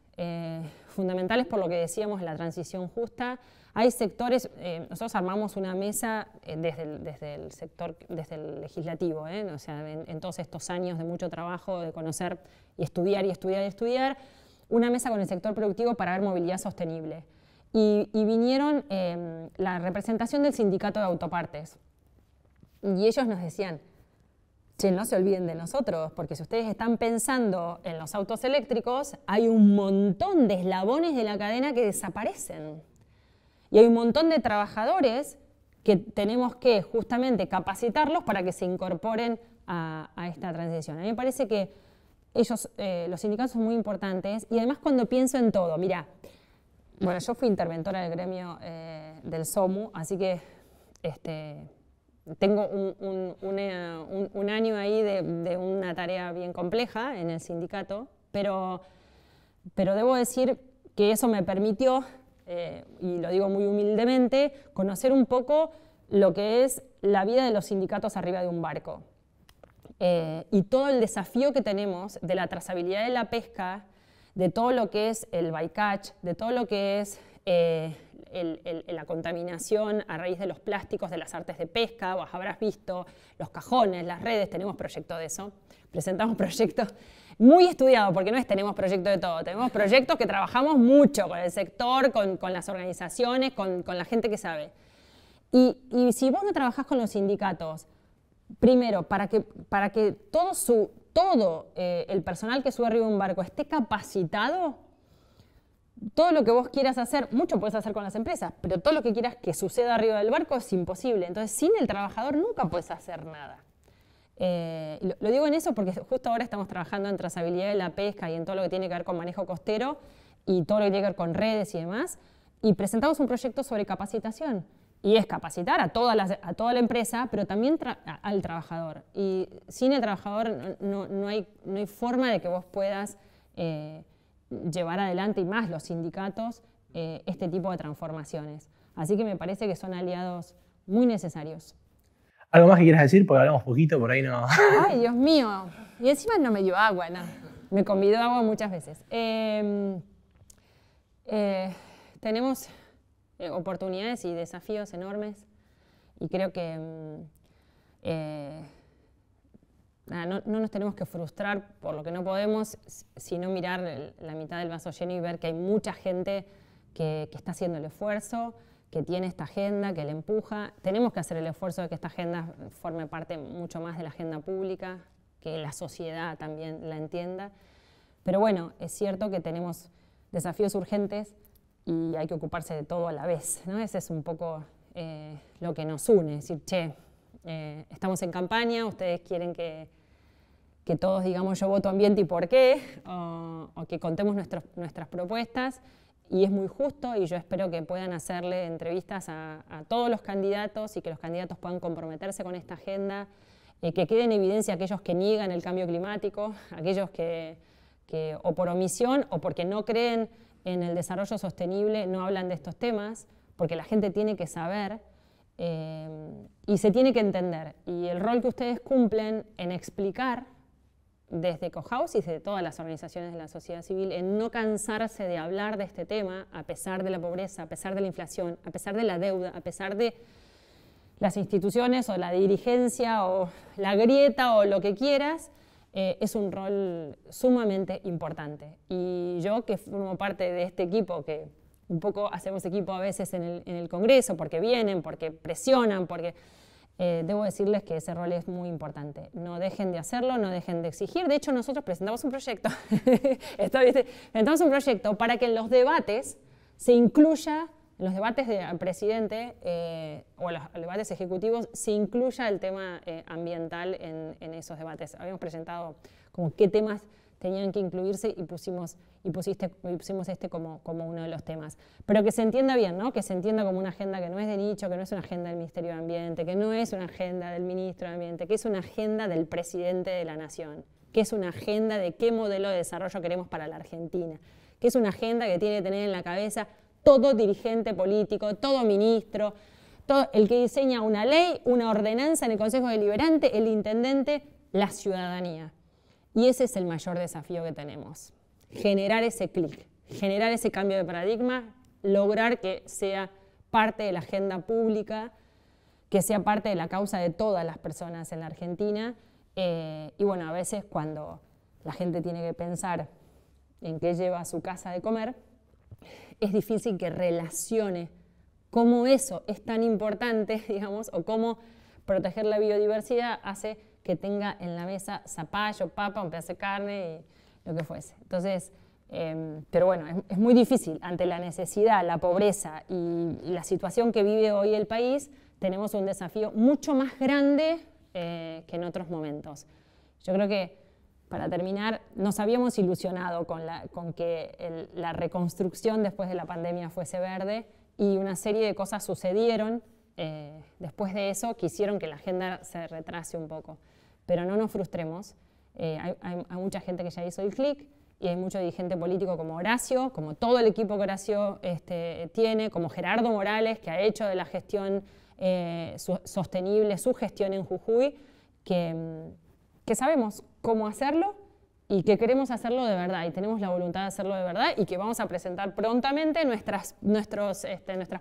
Fundamentales por lo que decíamos, la transición justa. Hay sectores, nosotros armamos una mesa desde el sector, desde el legislativo, o sea, en todos estos años de mucho trabajo, de conocer y estudiar y estudiar y estudiar, una mesa con el sector productivo para ver movilidad sostenible. Y vinieron la representación del sindicato de autopartes. Y ellos nos decían, che, no se olviden de nosotros, porque si ustedes están pensando en los autos eléctricos, hay un montón de eslabones de la cadena que desaparecen. Y hay un montón de trabajadores que tenemos que justamente capacitarlos para que se incorporen a esta transición. A mí me parece que ellos, los sindicatos son muy importantes y además cuando pienso en todo, mira, bueno, yo fui interventora del gremio del SOMU, así que tengo un año ahí de una tarea bien compleja en el sindicato, pero debo decir que eso me permitió, y lo digo muy humildemente, conocer un poco lo que es la vida de los sindicatos arriba de un barco. Y todo el desafío que tenemos de la trazabilidad de la pesca, de todo lo que es el bycatch, de todo lo que es la contaminación a raíz de los plásticos de las artes de pesca. Vos habrás visto los cajones, las redes, tenemos proyecto de eso. Presentamos proyectos muy estudiados, porque no es tenemos proyecto de todo, tenemos proyectos que trabajamos mucho con el sector, con las organizaciones, con la gente que sabe. Y si vos no trabajás con los sindicatos, primero, para que todo el personal que sube arriba de un barco esté capacitado, todo lo que vos quieras hacer, mucho puedes hacer con las empresas, pero todo lo que quieras que suceda arriba del barco es imposible. Entonces, sin el trabajador nunca puedes hacer nada. Lo digo en eso porque justo ahora estamos trabajando en trazabilidad de la pesca y en todo lo que tiene que ver con manejo costero y todo lo que tiene que ver con redes y demás, y presentamos un proyecto sobre capacitación. Y es capacitar a toda la empresa, pero también al trabajador. Y sin el trabajador no hay forma de que vos puedas llevar adelante, y más los sindicatos, este tipo de transformaciones. Así que me parece que son aliados muy necesarios. ¿Algo más que quieras decir? Porque hablamos poquito, por ahí no. Ay, Dios mío. Y encima no me dio agua, no. Me convidó agua muchas veces. Tenemos oportunidades y desafíos enormes y creo que no nos tenemos que frustrar por lo que no podemos, sino mirar la mitad del vaso lleno y ver que hay mucha gente que está haciendo el esfuerzo, que tiene esta agenda, que la empuja. Tenemos que hacer el esfuerzo de que esta agenda forme parte mucho más de la agenda pública, que la sociedad también la entienda. Pero bueno, es cierto que tenemos desafíos urgentes y hay que ocuparse de todo a la vez, ¿no? Ese es un poco lo que nos une, es decir, che, estamos en campaña, ustedes quieren que todos digamos yo voto ambiente y por qué, o que contemos nuestras propuestas, y es muy justo y yo espero que puedan hacerle entrevistas a todos los candidatos y que los candidatos puedan comprometerse con esta agenda, que quede en evidencia aquellos que niegan el cambio climático, aquellos que o por omisión o porque no creen en el desarrollo sostenible no hablan de estos temas, porque la gente tiene que saber y se tiene que entender. Y el rol que ustedes cumplen en explicar desde Cohouse y desde todas las organizaciones de la sociedad civil, en no cansarse de hablar de este tema, a pesar de la pobreza, a pesar de la inflación, a pesar de la deuda, a pesar de las instituciones o la dirigencia o la grieta o lo que quieras, es un rol sumamente importante. Y yo, que formo parte de este equipo, que un poco hacemos equipo a veces en el Congreso, porque vienen, porque presionan, porque debo decirles que ese rol es muy importante. No dejen de hacerlo, no dejen de exigir. De hecho, nosotros presentamos un proyecto, presentamos un proyecto para que en los debates se incluya, en los debates del presidente o los debates ejecutivos, se incluya el tema ambiental en esos debates. Habíamos presentado como qué temas tenían que incluirse y pusimos este como uno de los temas. Pero que se entienda bien, ¿no? Que se entienda como una agenda que no es de nicho, que no es una agenda del Ministerio de Ambiente, que no es una agenda del Ministro de Ambiente, que es una agenda del Presidente de la Nación, que es una agenda de qué modelo de desarrollo queremos para la Argentina, que es una agenda que tiene que tener en la cabeza todo dirigente político, todo ministro, todo el que diseña una ley, una ordenanza en el Consejo Deliberante, el intendente, la ciudadanía. Y ese es el mayor desafío que tenemos, generar ese clic, generar ese cambio de paradigma, lograr que sea parte de la agenda pública, que sea parte de la causa de todas las personas en la Argentina. Y bueno, a veces cuando la gente tiene que pensar en qué lleva a su casa de comer, es difícil que relacione cómo eso es tan importante, digamos, o cómo proteger la biodiversidad hace que tenga en la mesa zapallo, papa, un pedazo de carne y lo que fuese. Entonces, pero bueno, es muy difícil. Ante la necesidad, la pobreza y la situación que vive hoy el país, tenemos un desafío mucho más grande que en otros momentos. Yo creo que, para terminar, nos habíamos ilusionado con que la reconstrucción después de la pandemia fuese verde y una serie de cosas sucedieron después de eso que hicieron que la agenda se retrase un poco. Pero no nos frustremos. Hay mucha gente que ya hizo el clic y hay mucho dirigente político como Horacio, como todo el equipo que Horacio tiene, como Gerardo Morales, que ha hecho de la gestión sostenible su gestión en Jujuy, que sabemos cómo hacerlo y que queremos hacerlo de verdad y tenemos la voluntad de hacerlo de verdad y que vamos a presentar prontamente nuestras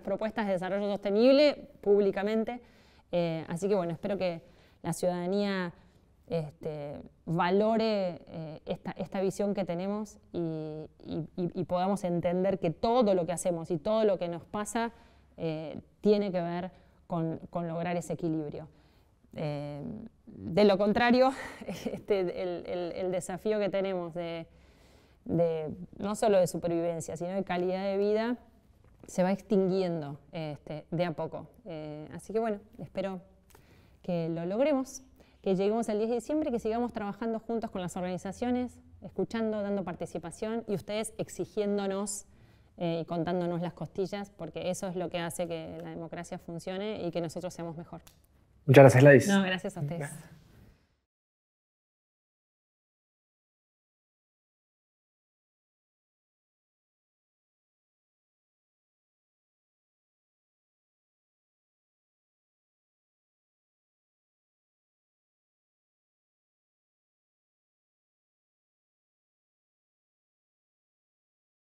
propuestas de desarrollo sostenible públicamente. Así que bueno, espero que la ciudadanía valore esta visión que tenemos y podamos entender que todo lo que hacemos y todo lo que nos pasa tiene que ver con lograr ese equilibrio. De lo contrario, el desafío que tenemos no solo de supervivencia, sino de calidad de vida, se va extinguiendo de a poco. Así que bueno, espero que lo logremos, que lleguemos al 10 de diciembre, que sigamos trabajando juntos con las organizaciones, escuchando, dando participación y ustedes exigiéndonos y contándonos las costillas, porque eso es lo que hace que la democracia funcione y que nosotros seamos mejor. Muchas gracias, Gladys. No, gracias a ustedes.